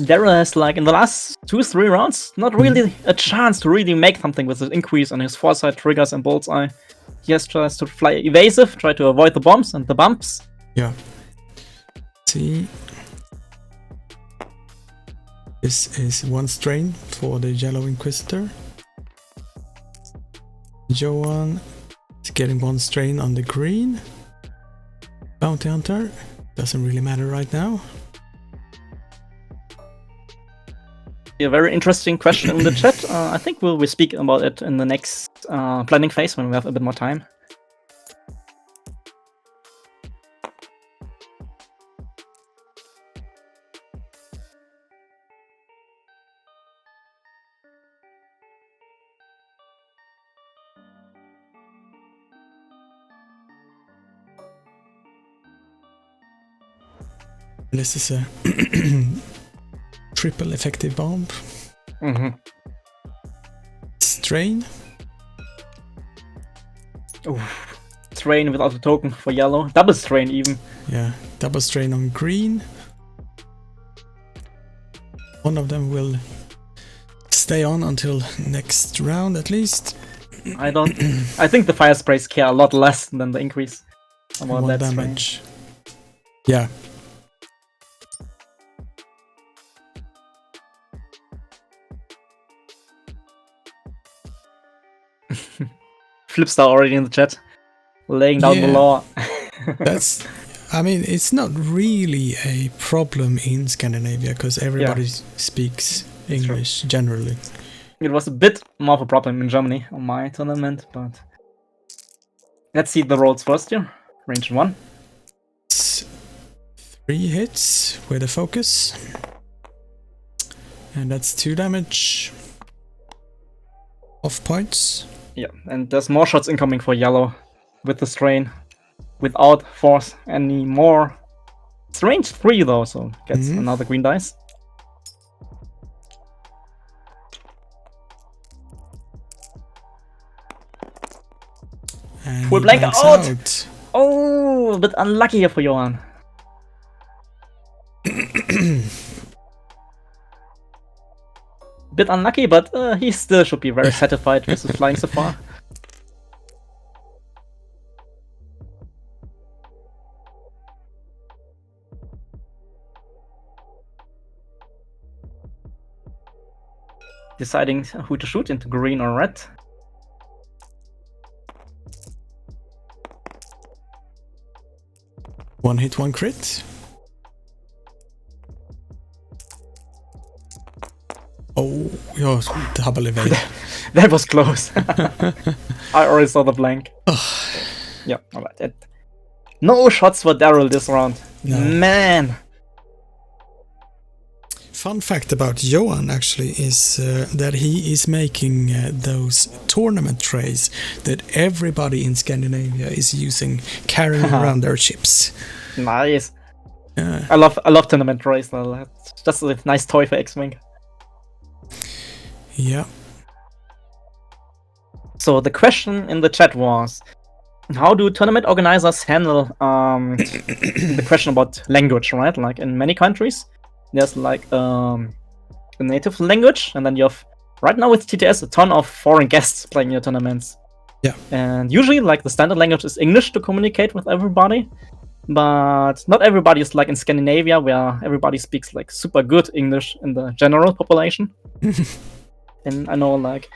Speaker 2: Darrell has, like, in the last 2-3 rounds, not really a chance to really make something with his increase on his foresight, triggers, and bullseye. He just tries to fly evasive, try to avoid the bombs and the bumps.
Speaker 1: Yeah. See. This is 1 strain for the Yellow Inquisitor. Johan is getting 1 strain on the green. Bounty Hunter. Doesn't really matter right now.
Speaker 2: A very interesting question in the chat. I think we'll speak about it in the next planning phase when we have a bit more time.
Speaker 1: This is a triple effective bomb. Strain.
Speaker 2: Ooh. Strain without a token for yellow. Double strain even.
Speaker 1: Yeah, double strain on green. One of them will stay on until next round at least.
Speaker 2: I think the fire sprays care a lot less than the increase. About
Speaker 1: 1
Speaker 2: that
Speaker 1: damage. Yeah.
Speaker 2: Flipstar already in the chat, laying down the law.
Speaker 1: That's, I mean, it's not really a problem in Scandinavia because everybody speaks English generally.
Speaker 2: It was a bit more of a problem in Germany on my tournament, but let's see the rolls first here. Range 1.
Speaker 1: It's 3 hits with a focus, and that's 2 damage. Off points.
Speaker 2: Yeah, and there's more shots incoming for yellow with the strain without force anymore. It's range 3 though, so gets another green dice.
Speaker 1: And
Speaker 2: full blank out! Oh, a bit unlucky here for Johan. Bit unlucky, but he still should be very satisfied with his flying so far. Deciding who to shoot, into green or red.
Speaker 1: One hit, 1 crit. Oh, you're double evade.
Speaker 2: That was close. I already saw the blank. Yeah, alright. No shots for Darrell this round. No. Man!
Speaker 1: Fun fact about Johan actually is that he is making those tournament trays that everybody in Scandinavia is using, carrying around their ships.
Speaker 2: Nice. I love tournament trays. It's just a nice toy for X-Wing.
Speaker 1: Yeah.
Speaker 2: So the question in the chat was, how do tournament organizers handle the question about language, right? Like in many countries, there's like a native language, and then you have, right now with TTS, a ton of foreign guests playing your tournaments.
Speaker 1: Yeah.
Speaker 2: And usually, like, the standard language is English to communicate with everybody, but not everybody is like in Scandinavia, where everybody speaks like super good English in the general population. And I know, like,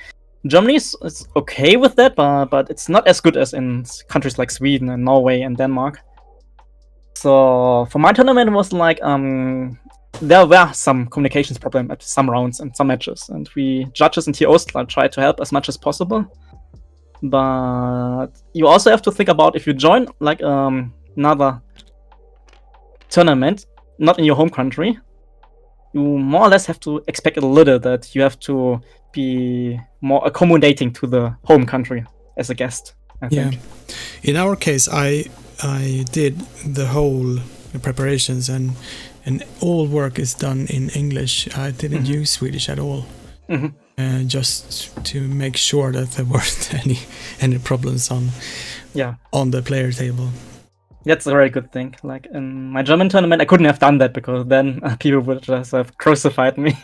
Speaker 2: Germany is okay with that, but it's not as good as in countries like Sweden and Norway and Denmark. So for my tournament, it was like there were some communications problems at some rounds and some matches, and we judges and TOs tried to help as much as possible. But you also have to think about, if you join like another tournament, not in your home country, you more or less have to expect a little that you have to be more accommodating to the home country as a guest, I think.
Speaker 1: In our case, I I did the whole preparations, and all work is done in English. I didn't use Swedish at all, just to make sure that there weren't any problems on the player table.
Speaker 2: That's a very good thing. Like in my German tournament, I couldn't have done that because then people would just have crucified me.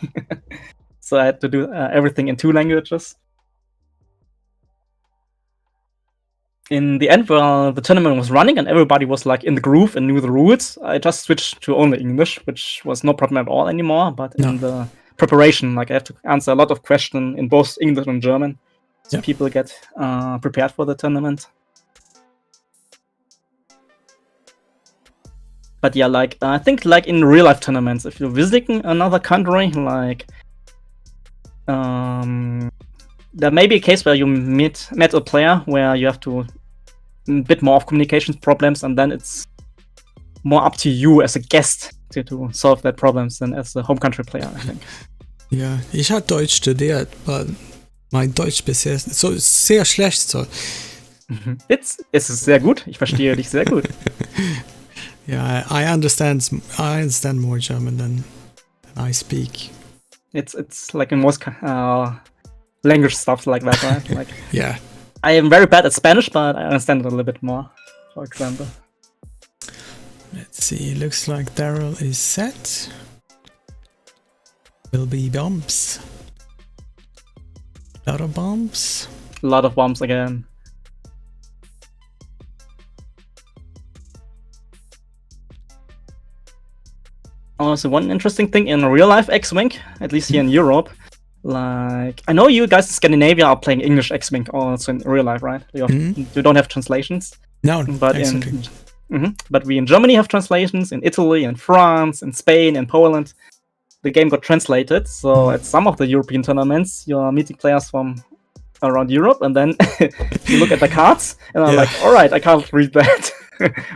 Speaker 2: So I had to do everything in 2 languages. In the end, while the tournament was running and everybody was like in the groove and knew the rules, I just switched to only English, which was no problem at all anymore. But in the preparation, like I have to answer a lot of questions in both English and German, so people get prepared for the tournament. But yeah, like I think like in real life tournaments, if you're visiting another country, like there may be a case where you met a player where you have to a bit more of communication problems, and then it's more up to you as a guest to solve that problems than as a home country player, I think.
Speaker 1: Ja, ich habe Deutsch studiert, but mein Deutsch bisher ist so sehr schlecht. So.
Speaker 2: Es ist sehr gut. Ich verstehe dich sehr gut.
Speaker 1: Yeah, I understand more German than I speak.
Speaker 2: It's like in most language stuff like that, right? Like
Speaker 1: yeah.
Speaker 2: I am very bad at Spanish, but I understand it a little bit more, for example.
Speaker 1: Let's see, looks like Darrell is set. Will be bombs. Lot of bombs.
Speaker 2: A lot of bombs again. Also, one interesting thing in real life X-Wing, at least here in Europe, like I know you guys in Scandinavia are playing English X-Wing also in real life, right? You don't have translations.
Speaker 1: No,
Speaker 2: but but we in Germany have translations, in Italy, in France, in Spain, in Poland. The game got translated, so at some of the European tournaments, you're meeting players from around Europe, and then you look at the cards, and I'm like, all right, I can't read that.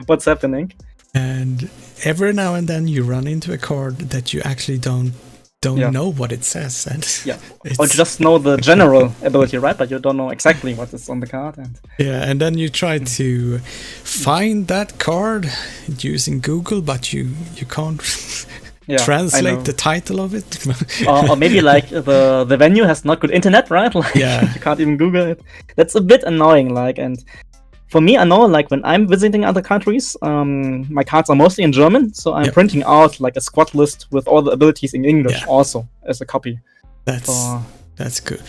Speaker 2: What's happening?
Speaker 1: And every now and then you run into a card that you actually don't know what it says, and
Speaker 2: or just know the general ability, right? But you don't know exactly what is on the card.
Speaker 1: And then you try to find that card using Google, but you can't translate the title of it.
Speaker 2: or maybe like the venue has not good internet, right? Like you can't even Google it. That's a bit annoying. Like, and for me, I know, like when I'm visiting other countries, my cards are mostly in German, so I'm printing out like a squad list with all the abilities in English also as a copy.
Speaker 1: That's good.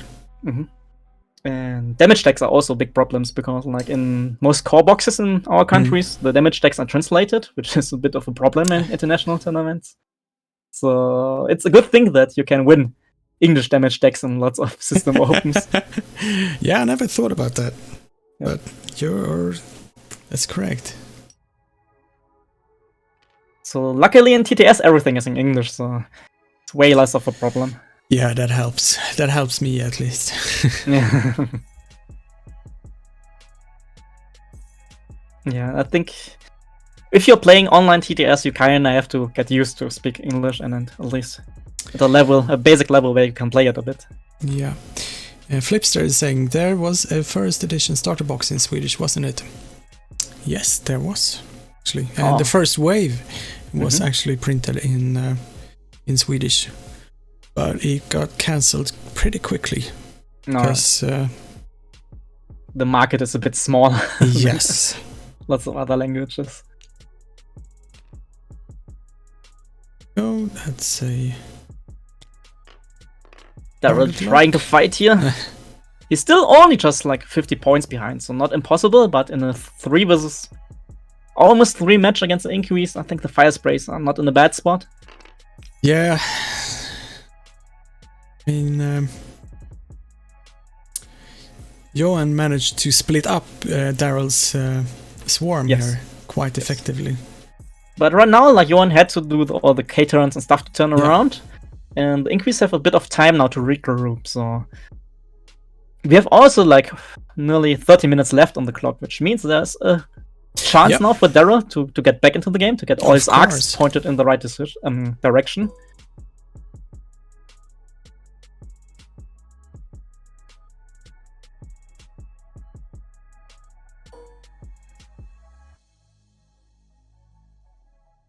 Speaker 2: And damage decks are also big problems because, like in most core boxes in our countries, the damage decks are translated, which is a bit of a problem in international tournaments. So it's a good thing that you can win English damage decks in lots of system opens.
Speaker 1: Yeah, I never thought about that. But that's correct.
Speaker 2: So luckily in TTS everything is in English, so it's way less of a problem.
Speaker 1: Yeah, that helps. That helps me at least.
Speaker 2: Yeah, I think if you're playing online TTS, you kinda have to get used to speak English, and then at least at a basic level where you can play it a bit.
Speaker 1: Yeah. Flipster is saying there was a first edition starter box in Swedish, wasn't it? Yes, there was actually, and the first wave was actually printed in Swedish, but it got cancelled pretty quickly because
Speaker 2: the market is a bit small.
Speaker 1: Yes,
Speaker 2: lots of other languages.
Speaker 1: Oh, let's see.
Speaker 2: Darrell trying to fight here. He's still only just like 50 points behind, so not impossible, but in a 3 versus almost 3 match against the Inquis, I think the Fire Sprays are not in a bad spot.
Speaker 1: Yeah. I mean, Johan managed to split up Darrell's swarm here quite effectively.
Speaker 2: But right now, like Johan had to do all the K-turns and stuff to turn around. And the Inquis have a bit of time now to regroup, so we have also like nearly 30 minutes left on the clock, which means there's a chance now for Darrell to get back into the game, to get all his arcs pointed in the right direction.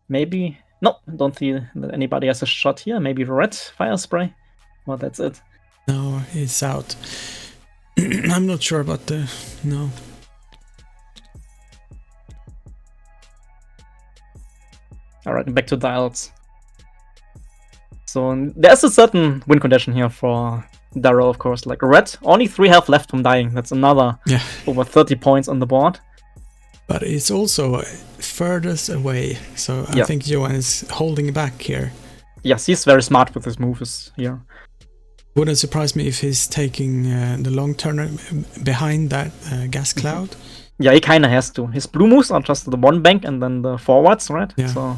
Speaker 2: Maybe... No, don't see that anybody has a shot here. Maybe red fire spray. Well, that's it.
Speaker 1: No, it's out. I'm not sure about the... No.
Speaker 2: Alright, back to Darrell's. So there's a certain win condition here for Darrell, of course. Like red, only 3 health left from dying. That's another over 30 points on the board.
Speaker 1: But it's also furthest away, so I think Johan is holding back here.
Speaker 2: Yes, he's very smart with his moves here.
Speaker 1: Wouldn't surprise me if he's taking the long turner behind that gas cloud.
Speaker 2: Yeah, he kinda has to. His blue moves are just the one bank and then the forwards, right?
Speaker 1: Yeah.
Speaker 2: So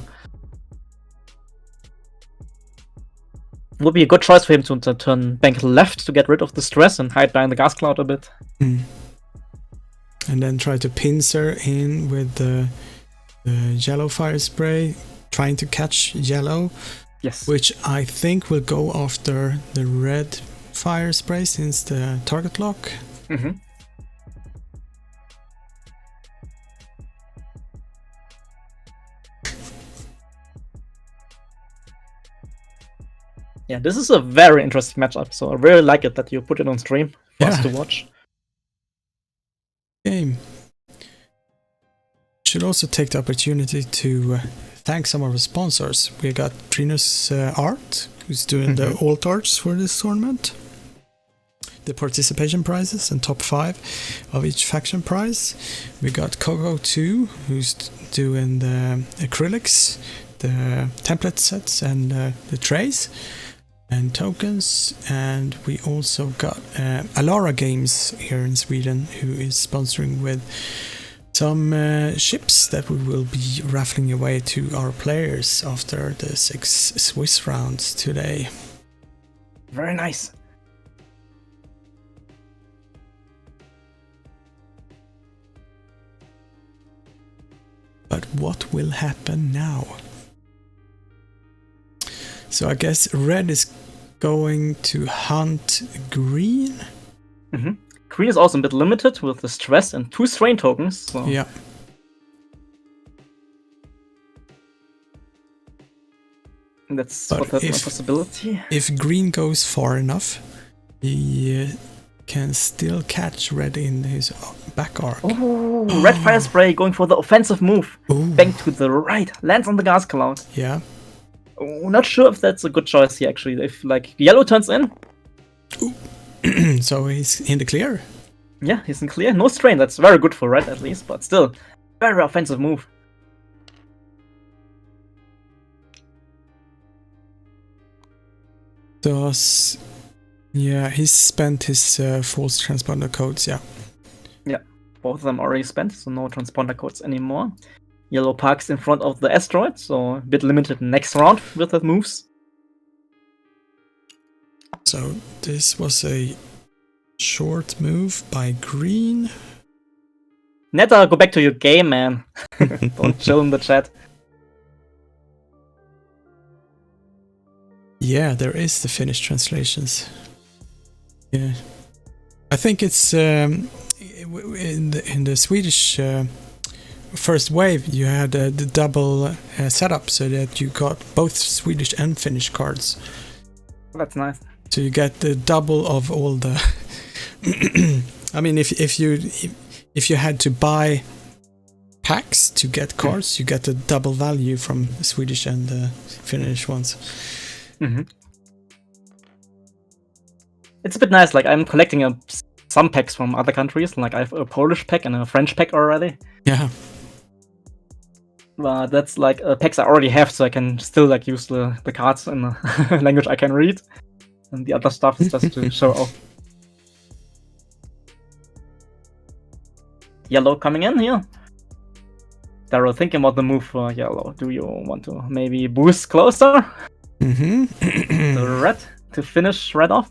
Speaker 2: would be a good choice for him to turn bank left to get rid of the stress and hide behind the gas cloud a bit.
Speaker 1: And then try to pincer in with the yellow fire spray, trying to catch yellow.
Speaker 2: Yes.
Speaker 1: Which I think will go after the red fire spray since the target lock.
Speaker 2: Yeah, this is a very interesting matchup, so I really like it that you put it on stream for us to watch.
Speaker 1: Game. Should also take the opportunity to thank some of our sponsors. We got Trinus Art, who's doing the alt arts for this tournament. The participation prizes and top 5 of each faction prize. We got Coco2, who's doing the acrylics, the template sets, and the trays and tokens. And we also got Alara Games here in Sweden, who is sponsoring with some ships that we will be raffling away to our players after the 6 Swiss rounds today.
Speaker 2: Very nice.
Speaker 1: But what will happen now? So I guess red is going to hunt green.
Speaker 2: Green is also a bit limited with the stress and 2 strain tokens. So.
Speaker 1: Yeah.
Speaker 2: That's a possibility.
Speaker 1: If green goes far enough, he can still catch red in his back arc.
Speaker 2: Oh, red fire spray going for the offensive move. Bank to the right, lands on the gas cloud.
Speaker 1: Yeah.
Speaker 2: Oh, not sure if that's a good choice here actually. If like yellow turns in.
Speaker 1: So he's in the clear.
Speaker 2: Yeah, he's in clear. No strain. That's very good for red at least, but still, very offensive move.
Speaker 1: Yeah, he's spent his false transponder codes. Yeah.
Speaker 2: Both of them already spent, so no transponder codes anymore. Yellow parks in front of the asteroid, so a bit limited next round with the moves.
Speaker 1: So this was a short move by green.
Speaker 2: Netta, go back to your game, man. Don't chill in the chat.
Speaker 1: Yeah, there is the Finnish translations. Yeah, I think it's in the Swedish first wave. You had the double setup, so that you got both Swedish and Finnish cards.
Speaker 2: That's nice.
Speaker 1: So you get the double of all the. I mean, if you had to buy packs to get cards, you get the double value from the Swedish and the Finnish ones.
Speaker 2: It's a bit nice. Like I'm collecting some packs from other countries. Like I have a Polish pack and a French pack already.
Speaker 1: Yeah.
Speaker 2: But that's like packs I already have, so I can still like use the cards in a language I can read, and the other stuff is just to show off. Yellow coming in here. Darrell thinking about the move for yellow. Do you want to maybe boost closer? The red to finish red off.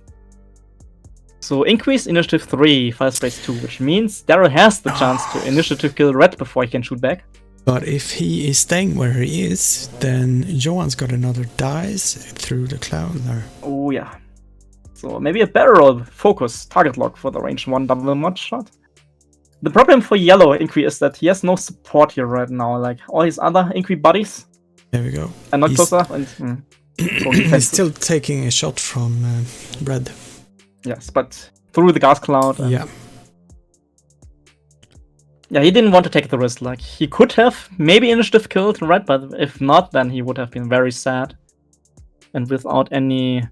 Speaker 2: So increase initiative 3, fire space 2, which means Darrell has the chance to initiative kill red before he can shoot back.
Speaker 1: But if he is staying where he is, then Johan's got another dice through the cloud there.
Speaker 2: Oh yeah. So maybe a better focus target lock for the range 1 double mod shot. The problem for yellow Inqui is that he has no support here right now. Like all his other Inqui buddies
Speaker 1: There we go.
Speaker 2: And not close enough. And,
Speaker 1: he's still taking a shot from red.
Speaker 2: Yes, but through the gas cloud.
Speaker 1: Yeah.
Speaker 2: Yeah, he didn't want to take the risk. Like, he could have maybe initiative killed red, but if not, then he would have been very sad. And without any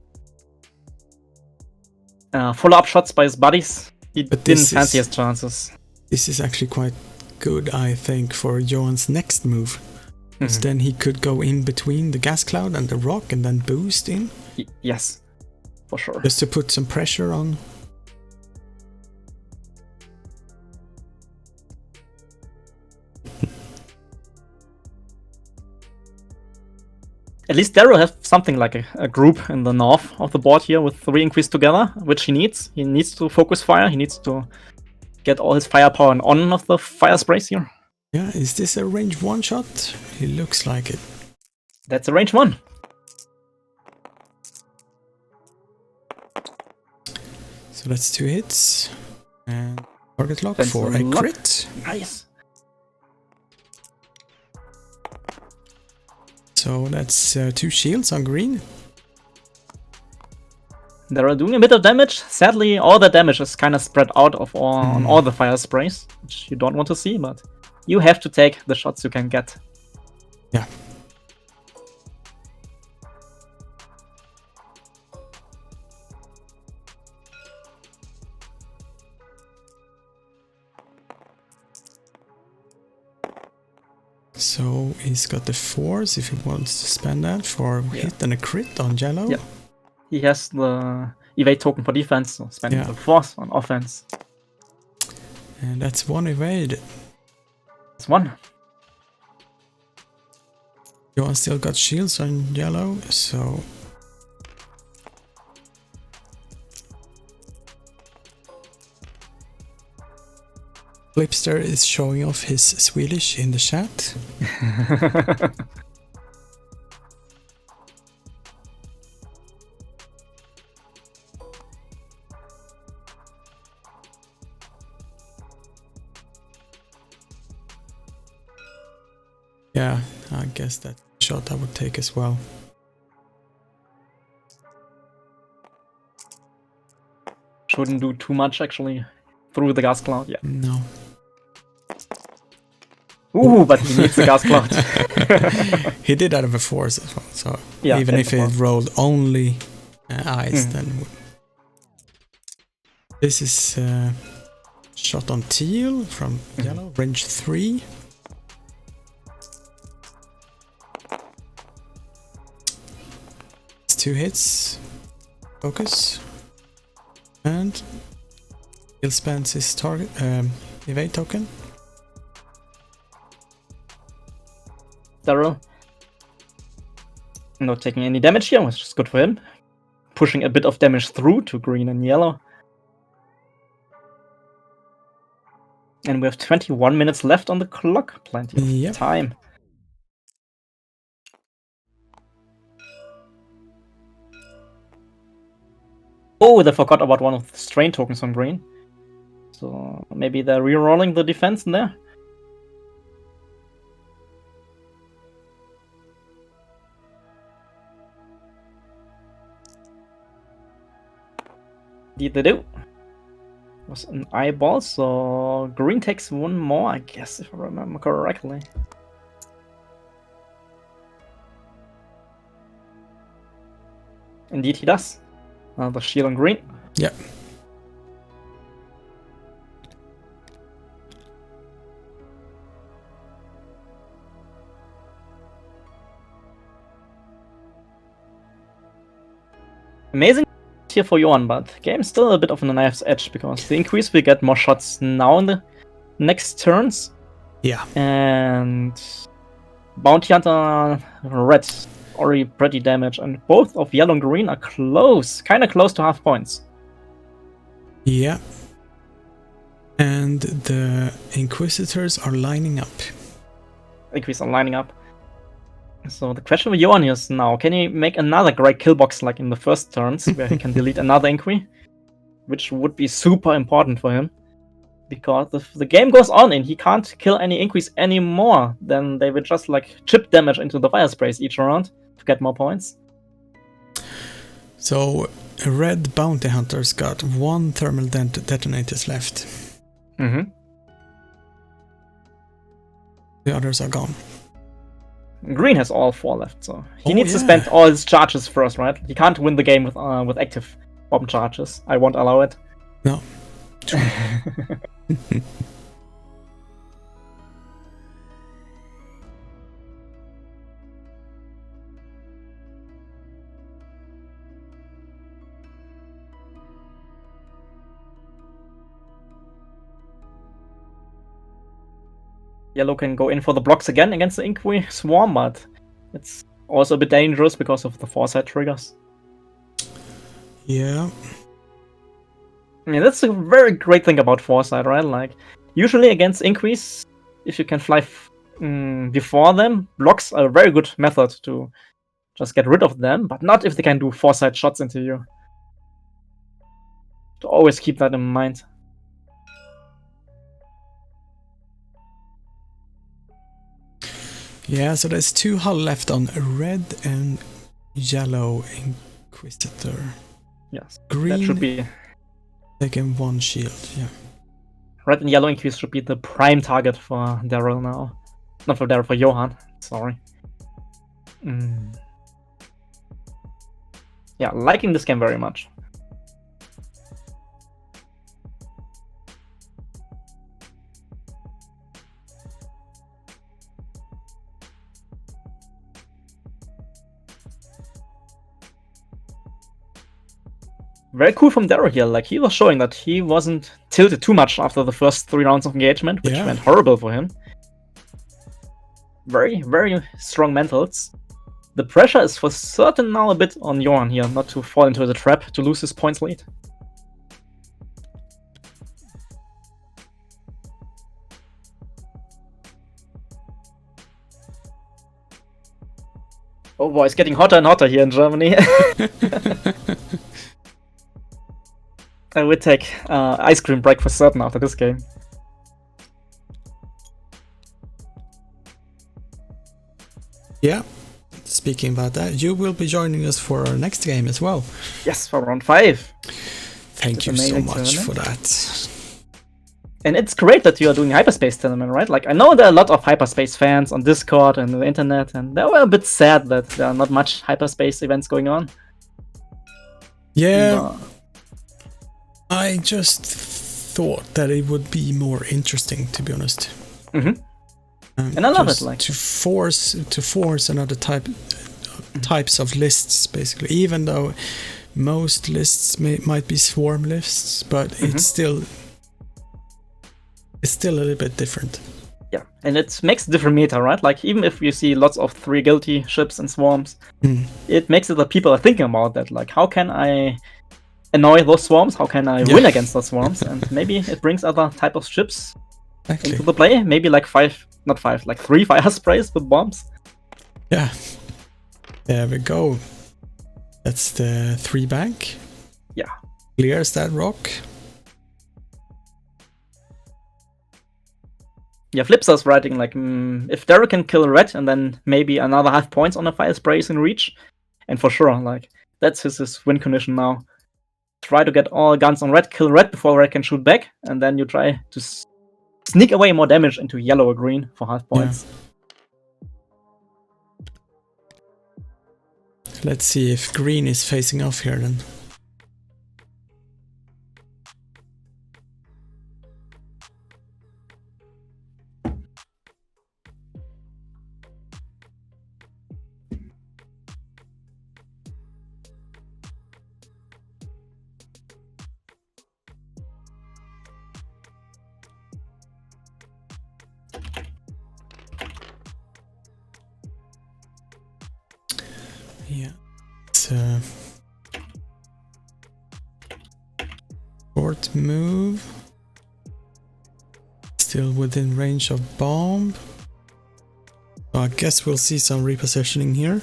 Speaker 2: follow-up shots by his buddies, he didn't fancy his chances.
Speaker 1: This is actually quite good, I think, for Johan's next move. Because then he could go in between the gas cloud and the rock and then boost in.
Speaker 2: Yes, for sure.
Speaker 1: Just to put some pressure on.
Speaker 2: At least Darrell has something like a group in the north of the board here with 3 increase together, which he needs. He needs to focus fire. He needs to get all his firepower on of the fire sprays here.
Speaker 1: Yeah, is this a range 1 shot? It looks like it.
Speaker 2: That's a range 1.
Speaker 1: So that's 2 hits. And target lock for a crit.
Speaker 2: Nice.
Speaker 1: So that's 2 shields on green.
Speaker 2: They're doing a bit of damage. Sadly, all the damage is kind of spread out on all the fire sprays, which you don't want to see, but you have to take the shots you can get.
Speaker 1: Yeah. So he's got the force if he wants to spend that for hit and a crit on yellow.
Speaker 2: Yeah. He has the evade token for defense, so spending the force on offense.
Speaker 1: And that's 1 evade.
Speaker 2: That's 1.
Speaker 1: Johan still got shields on yellow, so... Flipster is showing off his Swedish in the chat. Yeah, I guess that shot I would take as well.
Speaker 2: Shouldn't do too much actually through the gas cloud, yeah.
Speaker 1: No.
Speaker 2: Ooh, but he needs the gas cloud.
Speaker 1: He did out of a force as well, so even if it rolled only eyes, then... This is shot on teal from yellow, range 3. It's 2 hits. Focus. And he'll spend his target evade token.
Speaker 2: Darrell. Not taking any damage here, which is good for him. Pushing a bit of damage through to green and yellow. And we have 21 minutes left on the clock. Plenty of time. Oh, they forgot about one of the strain tokens on green. So maybe they're re-rolling the defense in there. Indeed they do. Was an eyeball, so green takes 1 more, I guess, if I remember correctly. Indeed he does. The shield on green.
Speaker 1: Yep.
Speaker 2: Amazing here for Johan, but game's still a bit of a knife's edge because the increase will get more shots now in the next turns.
Speaker 1: Yeah.
Speaker 2: And Bounty Hunter red already pretty damaged, and both of yellow and green are close, kind of close to half points.
Speaker 1: Yeah. And the Inquisitors are lining up.
Speaker 2: Inquisitors are lining up. So the question for Johan is now, can he make another great kill box like in the first turns, where he can delete another Inquis, which would be super important for him. Because if the game goes on and he can't kill any increase anymore, then they will just like chip damage into the fire sprays each round to get more points.
Speaker 1: So red bounty hunters got 1 thermal detonators left.
Speaker 2: Mm-hmm.
Speaker 1: The others are gone.
Speaker 2: Green has all 4 left, so he needs to spend all his charges first, right? He can't win the game with active bomb charges. I won't allow it.
Speaker 1: No.
Speaker 2: Yellow can go in for the blocks again against the Inquiry Swarm, but it's also a bit dangerous because of the foresight triggers.
Speaker 1: Yeah.
Speaker 2: I mean, that's a very great thing about foresight, right? Like, usually against Inquis, if you can fly before them, blocks are a very good method to just get rid of them, but not if they can do foresight shots into you. To always keep that in mind.
Speaker 1: Yeah, so there's 2 hull left on red and yellow Inquisitor.
Speaker 2: Yes,
Speaker 1: Green
Speaker 2: that should be...
Speaker 1: taking 1 shield, yeah.
Speaker 2: Red and yellow Inquis should be the prime target for Darrell now. Not for Darrell, for Johan. Sorry. Yeah, liking this game very much. Very cool from Darrell here. Like, he was showing that he wasn't tilted too much after the first 3 rounds of engagement, which went horrible for him. Very, very strong mentals. The pressure is for certain now a bit on Johan here, not to fall into the trap to lose his points lead. Oh boy, it's getting hotter and hotter here in Germany. I would take ice cream break for certain after this game.
Speaker 1: Yeah, speaking about that, you will be joining us for our next game as well.
Speaker 2: Yes, for round 5.
Speaker 1: Thank you so much for that.
Speaker 2: And it's great that you are doing Hyperspace Tournament, right? Like, I know there are a lot of Hyperspace fans on Discord and the internet, and they were a bit sad that there are not much Hyperspace events going on.
Speaker 1: Yeah. I just thought that it would be more interesting, to be honest.
Speaker 2: Mm-hmm. And I love it, like
Speaker 1: to force another types of lists, basically. Even though most lists might be swarm lists, but it's still a little bit different.
Speaker 2: Yeah, and it makes a different meta, right? Like, even if you see lots of 3 guilty ships and swarms, it makes it that people are thinking about that. Like, how can I annoy those swarms? How can I win against those swarms? And maybe it brings other type of ships into the play. Maybe like 3 fire sprays with bombs.
Speaker 1: Yeah. There we go. That's the 3 bank.
Speaker 2: Yeah.
Speaker 1: Clears that rock.
Speaker 2: Yeah, Flipsa's writing like, if Darrell can kill red and then maybe another half points on a fire spray is in reach. And for sure, like, that's his win condition now. Try to get all guns on red, kill red before red can shoot back, and then you try to sneak away more damage into yellow or green for half points.
Speaker 1: Yeah. Let's see if green is facing off here then. Yeah, it's a short move. Still within range of bomb. So I guess we'll see some repositioning here.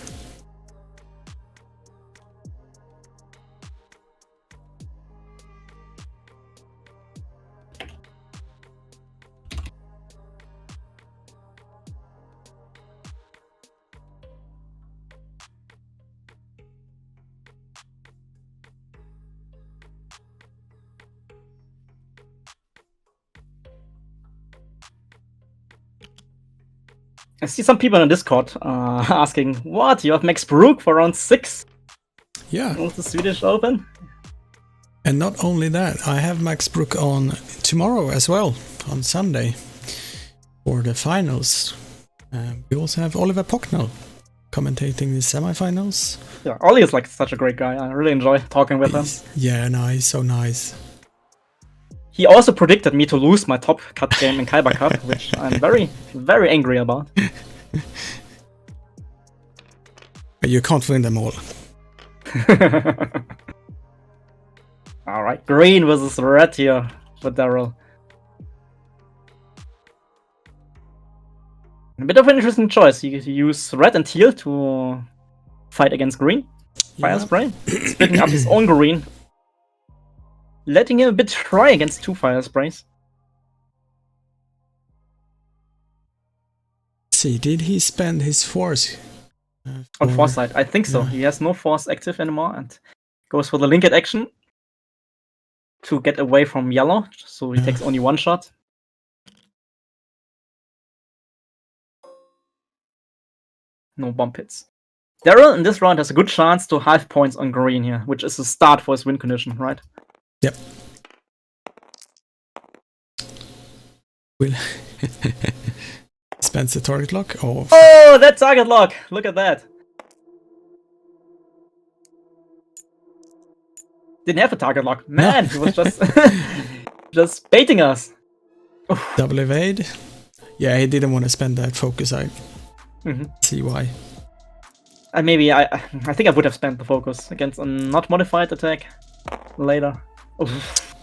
Speaker 2: I see some people on Discord asking, what? You have Max Brook for round 6?
Speaker 1: Yeah.
Speaker 2: With the Swedish Open?
Speaker 1: And not only that, I have Max Brook on tomorrow as well, on Sunday, for the finals. We also have Oliver Pocknell commentating the semifinals.
Speaker 2: Yeah, Ollie is like such a great guy. I really enjoy talking with him.
Speaker 1: Yeah, no, he's so nice.
Speaker 2: He also predicted me to lose my top cut game in Kaiba Cup, which I'm very, very angry about.
Speaker 1: But you can't win them all.
Speaker 2: Alright, green versus red here for Darrell. A bit of an interesting choice. You use red and teal to fight against green. Fire Spray. Splitting up his own green. Letting him a bit try against 2 Fire Sprays.
Speaker 1: See, did he spend his force?
Speaker 2: On foresight, I think so.
Speaker 1: Yeah.
Speaker 2: He has no force active anymore and goes for the linked action to get away from yellow, so he takes only 1 shot. No bump hits. Darrell in this round has a good chance to halve points on green here, which is the start for his win condition, right?
Speaker 1: Yep. Will spends the target lock. Oh,
Speaker 2: that target lock! Look at that. Didn't have a target lock. Man, he was just just baiting us.
Speaker 1: double evade. Yeah, he didn't want to spend that focus. I
Speaker 2: Mhm.
Speaker 1: see why.
Speaker 2: And maybe I think I would have spent the focus against a not modified attack later. Oof.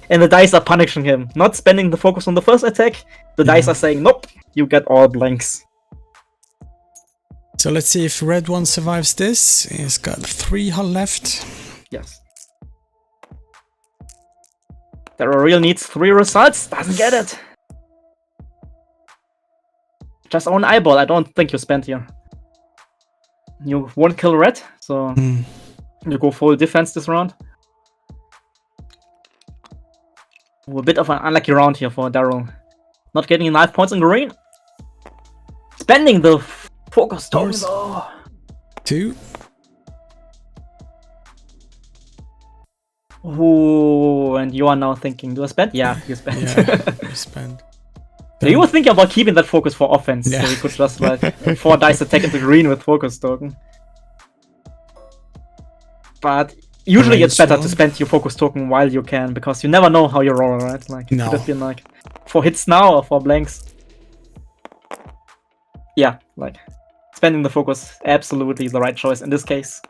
Speaker 2: And the dice are punishing him. Not spending the focus on the first attack, the dice are saying, nope, you get all blanks.
Speaker 1: So let's see if red one survives this. He's got 3 hull left.
Speaker 2: Yes. Darrell needs 3 results, doesn't get it. Just on eyeball, I don't think you spent here. You won't kill red, so you go full defense this round. A bit of an unlucky round here for Darrell. Not getting enough points in green. Spending the focus token though.
Speaker 1: 2.
Speaker 2: Ooh, and you are now thinking, do I spend? Yeah, you spend.
Speaker 1: Yeah, you spend.
Speaker 2: So you were thinking about keeping that focus for offense,
Speaker 1: Yeah.
Speaker 2: so you could just like 4 dice attack into green with focus token. But usually it's better to spend your focus token while you can, because you never know how you roll, right? Like, it could have been like 4 hits now or 4 blanks. Yeah, like, spending the focus, absolutely the right choice in this case.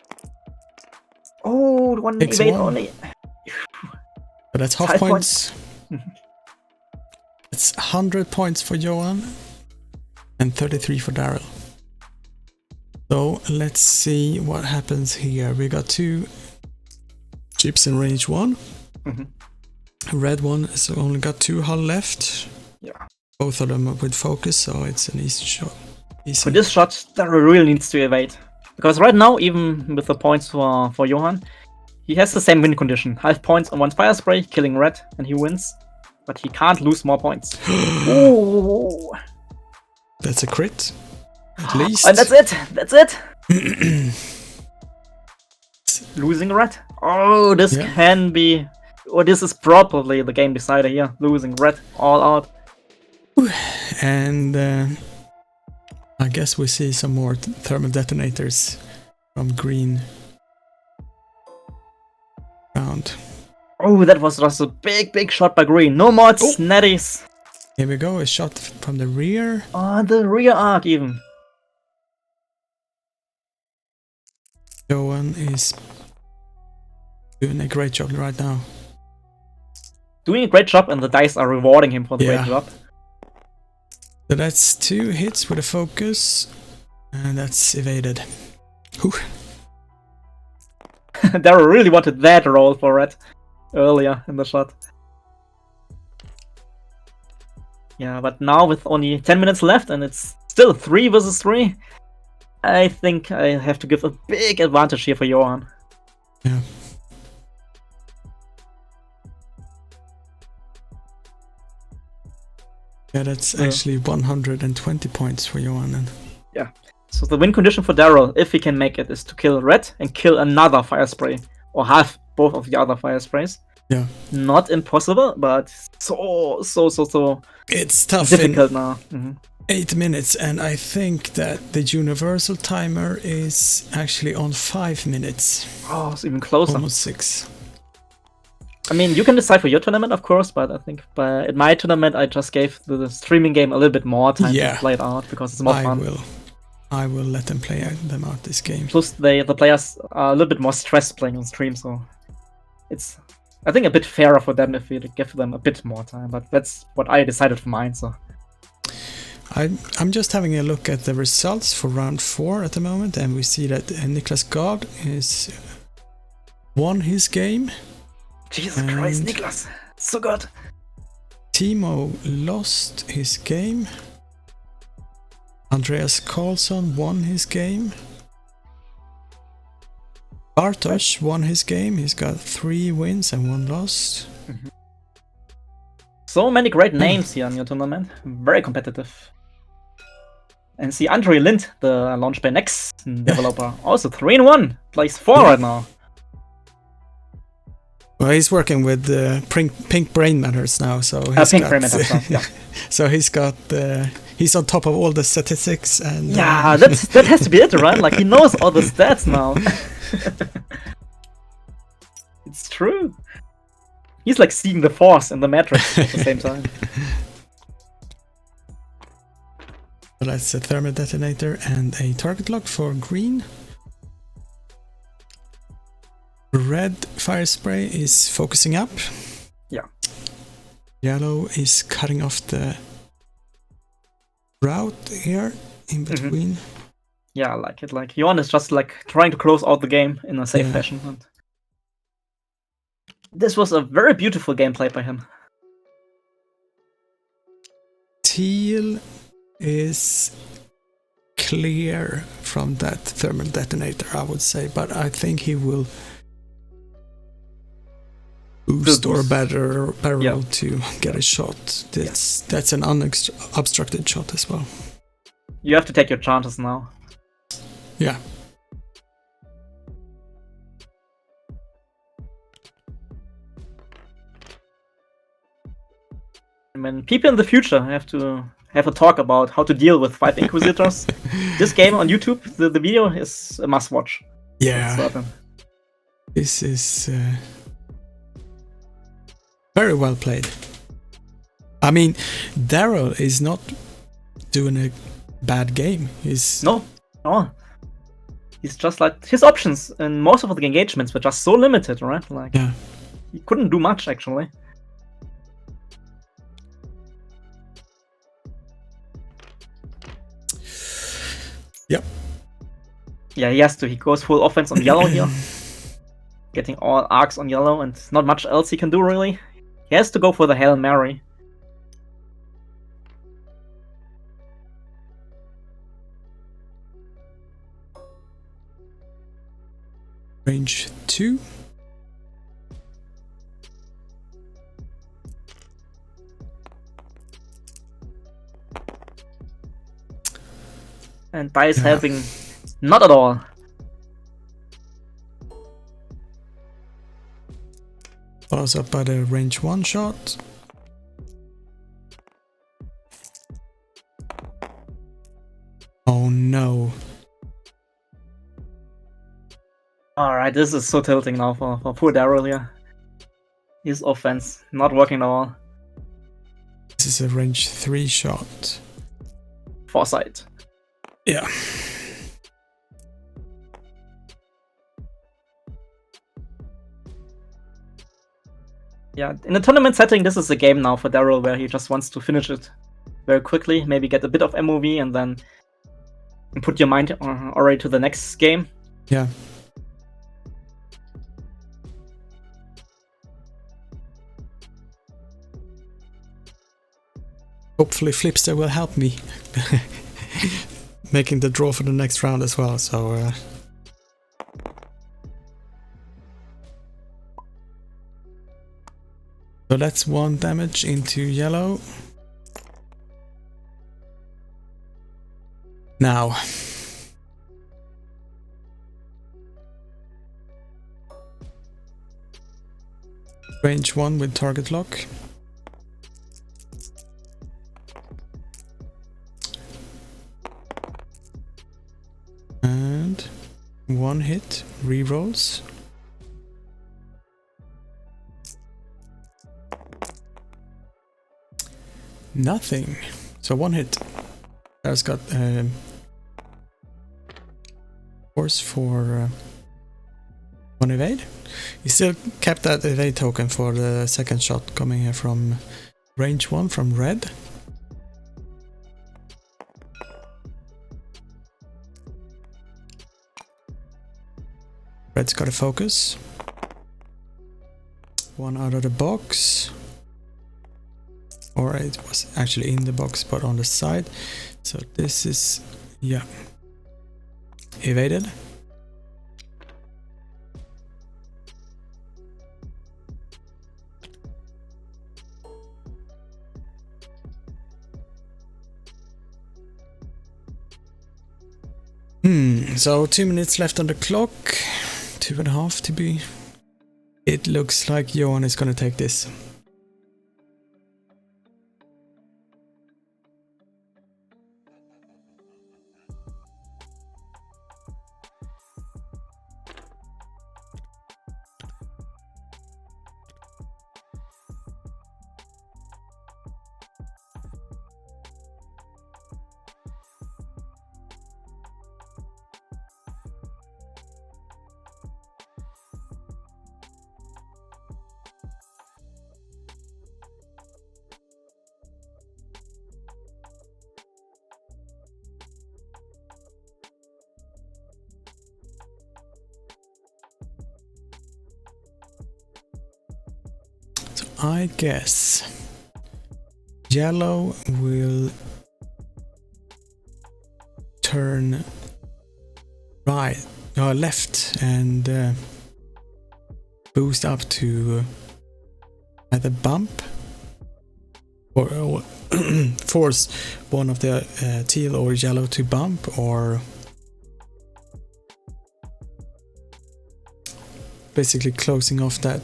Speaker 2: Oh, 1 evade only.
Speaker 1: But that's half points. It's 100 points for Johan and 33 for Darrell. So let's see what happens here. We got 2 chips in range 1. Red one has only got 2 hull left.
Speaker 2: Yeah.
Speaker 1: Both of them with focus, so it's an easy shot.
Speaker 2: For this shot, Darrell really needs to evade. Because right now, even with the points for Johan, he has the same win condition. Half points on 1 fire spray, killing red, and he wins. But he can't lose more points. Ooh.
Speaker 1: That's a crit, at least.
Speaker 2: And that's it! That's it! Losing red? Oh, this can be... Or this is probably the game decider here. Losing red, all out.
Speaker 1: And I guess we see some more thermal detonators from green round.
Speaker 2: Oh, that was just a big shot by green. No mods, netties.
Speaker 1: Here we go, a shot from the rear.
Speaker 2: On the rear arc even.
Speaker 1: Johan is doing a great job right now.
Speaker 2: Doing a great job, and the dice are rewarding him for the great job.
Speaker 1: So that's 2 hits with a focus, and that's evaded. Whew.
Speaker 2: Darrell really wanted that roll for red earlier in the shot. Yeah, but now with only 10 minutes left, and it's still 3 versus 3, I think I have to give a big advantage here for Johan.
Speaker 1: Yeah. Yeah, that's actually 120 points for Johan. Then.
Speaker 2: Yeah. So the win condition for Darrell, if he can make it, is to kill red and kill another fire spray, or have both of the other fire sprays.
Speaker 1: Yeah.
Speaker 2: Not impossible, but so
Speaker 1: it's tough.
Speaker 2: Difficult now.
Speaker 1: 8 minutes, and I think that the universal timer is actually on 5 minutes.
Speaker 2: Oh, it's even closer.
Speaker 1: Almost 6.
Speaker 2: I mean, you can decide for your tournament, of course, but I think in my tournament, I just gave the streaming game a little bit more time to play it out because it's more fun.
Speaker 1: I will let them play them out this game.
Speaker 2: Plus, the players are a little bit more stressed playing on stream, so it's, I think, a bit fairer for them if we give them a bit more time. But that's what I decided for mine. So
Speaker 1: I'm just having a look at the results for round 4 at the moment, and we see that Niklas God is won his game.
Speaker 2: Jesus Christ, Niklas, so good.
Speaker 1: Timo lost his game. Andreas Karlsson won his game. Bartosz won his game. He's got 3 wins and 1 loss.
Speaker 2: So many great names here in your tournament. Very competitive. And see, Andre Lint, the launch by Next developer, also 3-1. Plays 4 right now.
Speaker 1: Well, he's working with pink brain matters now, so he's
Speaker 2: pink brain matters stuff, yeah.
Speaker 1: So he's on top of all the statistics and
Speaker 2: that has to be it, right? Like, he knows all the stats now. It's true. He's like seeing the force in the matrix at the same time.
Speaker 1: So that's a thermal detonator and a target lock for green. Red fire spray is focusing up.
Speaker 2: Yeah.
Speaker 1: Yellow is cutting off the route here in between.
Speaker 2: Yeah, I like it. Like, Johan is just like trying to close out the game in a safe fashion. And this was a very beautiful gameplay by him.
Speaker 1: Cheel is clear from that thermal detonator, I would say, but I think he will boost or barrel to get a shot. That's an unobstructed shot as well.
Speaker 2: You have to take your chances now.
Speaker 1: Yeah.
Speaker 2: I mean, people in the future have to have a talk about how to deal with 5 Inquisitors. This game on YouTube, the video is a must-watch.
Speaker 1: Yeah. This is very well played. I mean, Darrell is not doing a bad game.
Speaker 2: No. He's just like, his options in most of the engagements were just so limited, right? Like, he couldn't do much actually.
Speaker 1: Yep.
Speaker 2: Yeah, he has to. He goes full offense on yellow here. Getting all arcs on yellow, and not much else he can do really. He has to go for the Hail Mary.
Speaker 1: Range 2.
Speaker 2: And Dice helping not at all.
Speaker 1: Follows up by the range 1 shot. Oh no.
Speaker 2: Alright, this is so tilting now for poor Darrell here. His offense not working at all.
Speaker 1: This is a range 3 shot.
Speaker 2: Foresight.
Speaker 1: Yeah.
Speaker 2: Yeah, in a tournament setting, this is a game now for Darrell where he just wants to finish it very quickly, maybe get a bit of MOV and then put your mind already to the next game.
Speaker 1: Yeah. Hopefully Flipster will help me making the draw for the next round as well, so so that's 1 damage into yellow. Now. Range 1 with target lock. And 1 hit, rerolls. Nothing. So 1 hit. That's got force for 1 evade. He still kept that evade token for the second shot coming here from range 1 from red. Red's got a focus. 1 out of the box. Or it was actually in the box but on the side. So this is, yeah, evaded. So 2 minutes left on the clock. 2.5 to be. It looks like Johan is gonna take this. I guess yellow will turn right or left and boost up to either bump or force one of the teal or yellow to bump, or basically closing off that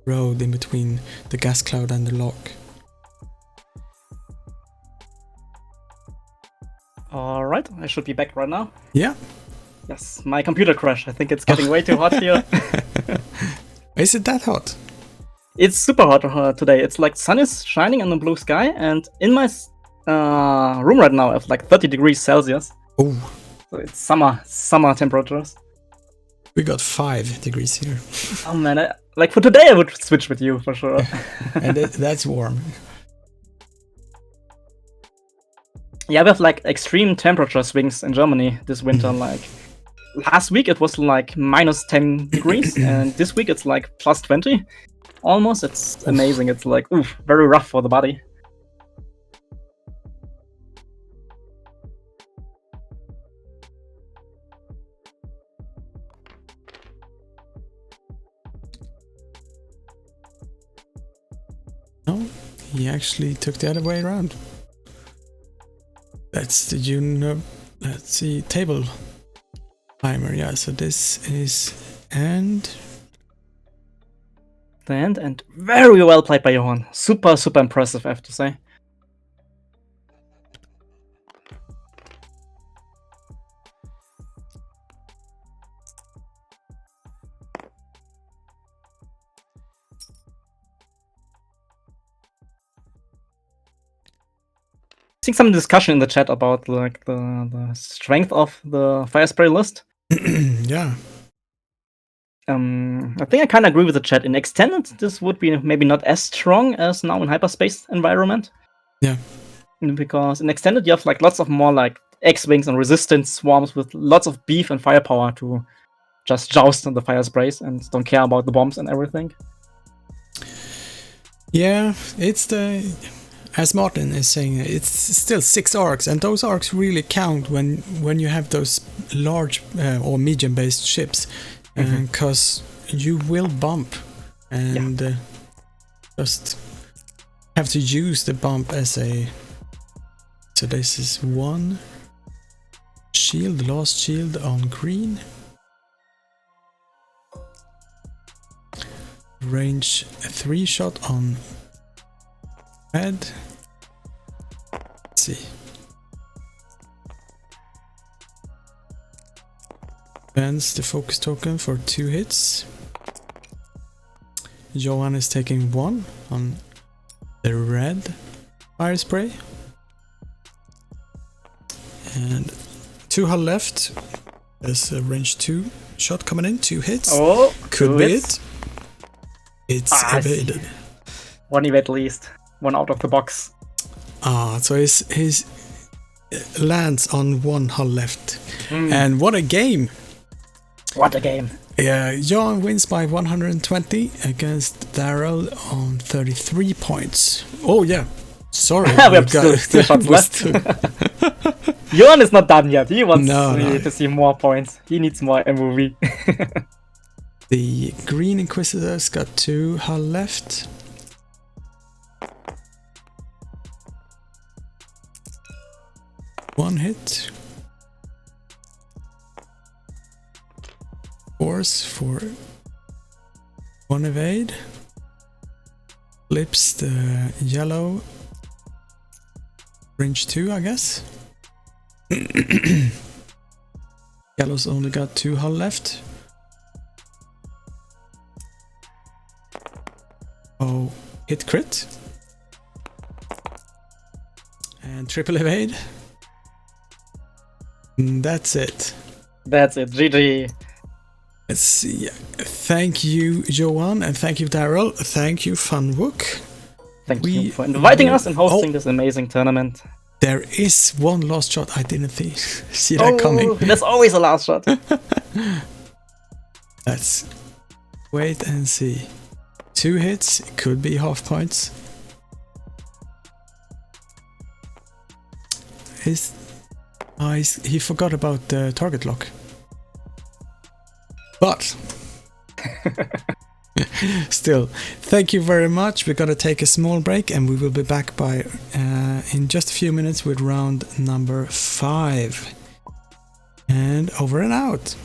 Speaker 1: road in between the gas cloud and the lock.
Speaker 2: Alright, I should be back right now.
Speaker 1: Yeah.
Speaker 2: Yes, my computer crashed. I think it's getting way too hot here.
Speaker 1: Is it that hot?
Speaker 2: It's super hot today. It's like sun is shining on the blue sky, and in my room right now I have like 30 degrees Celsius.
Speaker 1: Oh.
Speaker 2: So it's summer temperatures.
Speaker 1: We got 5 degrees here.
Speaker 2: Oh man, like for today I would switch with you for sure.
Speaker 1: And that's warm.
Speaker 2: Yeah, we have like extreme temperature swings in Germany this winter. Like last week it was like minus 10 degrees, and this week it's like plus 20 almost. It's amazing. It's like, oof, very rough for the body.
Speaker 1: No, he actually took the other way around. That's the let's see, table timer. Yeah, so this is end.
Speaker 2: The end, and very well played by Johan. Super impressive, I have to say. Seeing some discussion in the chat about like the strength of the fire spray list.
Speaker 1: Yeah.
Speaker 2: I think I kind of agree with the chat. In extended, this would be maybe not as strong as now in hyperspace environment.
Speaker 1: Yeah.
Speaker 2: Because in extended, you have like lots of more like X-wings and resistance swarms with lots of beef and firepower to just joust on the fire sprays and don't care about the bombs and everything.
Speaker 1: Yeah, it's as Martin is saying, it's still 6 arcs, and those arcs really count when you have those large or medium-based ships, because you will bump, and just have to use the bump as a. So this is 1, shield, last shield on green. Range 3 shot on red. Let's see. Spends the focus token for 2 hits. Johan is taking 1 on the red fire spray. And 2 hull left. There's a range 2 shot coming in, 2 hits.
Speaker 2: Oh,
Speaker 1: could be it. It's evaded.
Speaker 2: 1 evade at least. 1 out of the box.
Speaker 1: So his lands on 1 hull left. And what a game!
Speaker 2: What a game.
Speaker 1: Yeah, Johan wins by 120 against Darrell on 33 points. Oh yeah, sorry.
Speaker 2: We have still shots left. Johan is not done yet. He wants to see more points. He needs more MOV.
Speaker 1: The Green Inquisitors got 2 hull left. One hit. Force for 1 evade. Flips the yellow. Range 2, I guess. Yellow's only got 2 hull left. Oh, hit crit. And triple evade. That's it.
Speaker 2: That's it. GG.
Speaker 1: Let's see. Thank you, Johan, and thank you, Darrell. Thank you, Funwok.
Speaker 2: Thank you for inviting us and hosting this amazing tournament.
Speaker 1: There is one last shot. I didn't see that coming.
Speaker 2: There's always a last shot.
Speaker 1: Let's wait and see. 2 hits, it could be half points. He forgot about the target lock. But still, thank you very much. We're gonna take a small break and we will be back by in just a few minutes with round number 5. And over and out.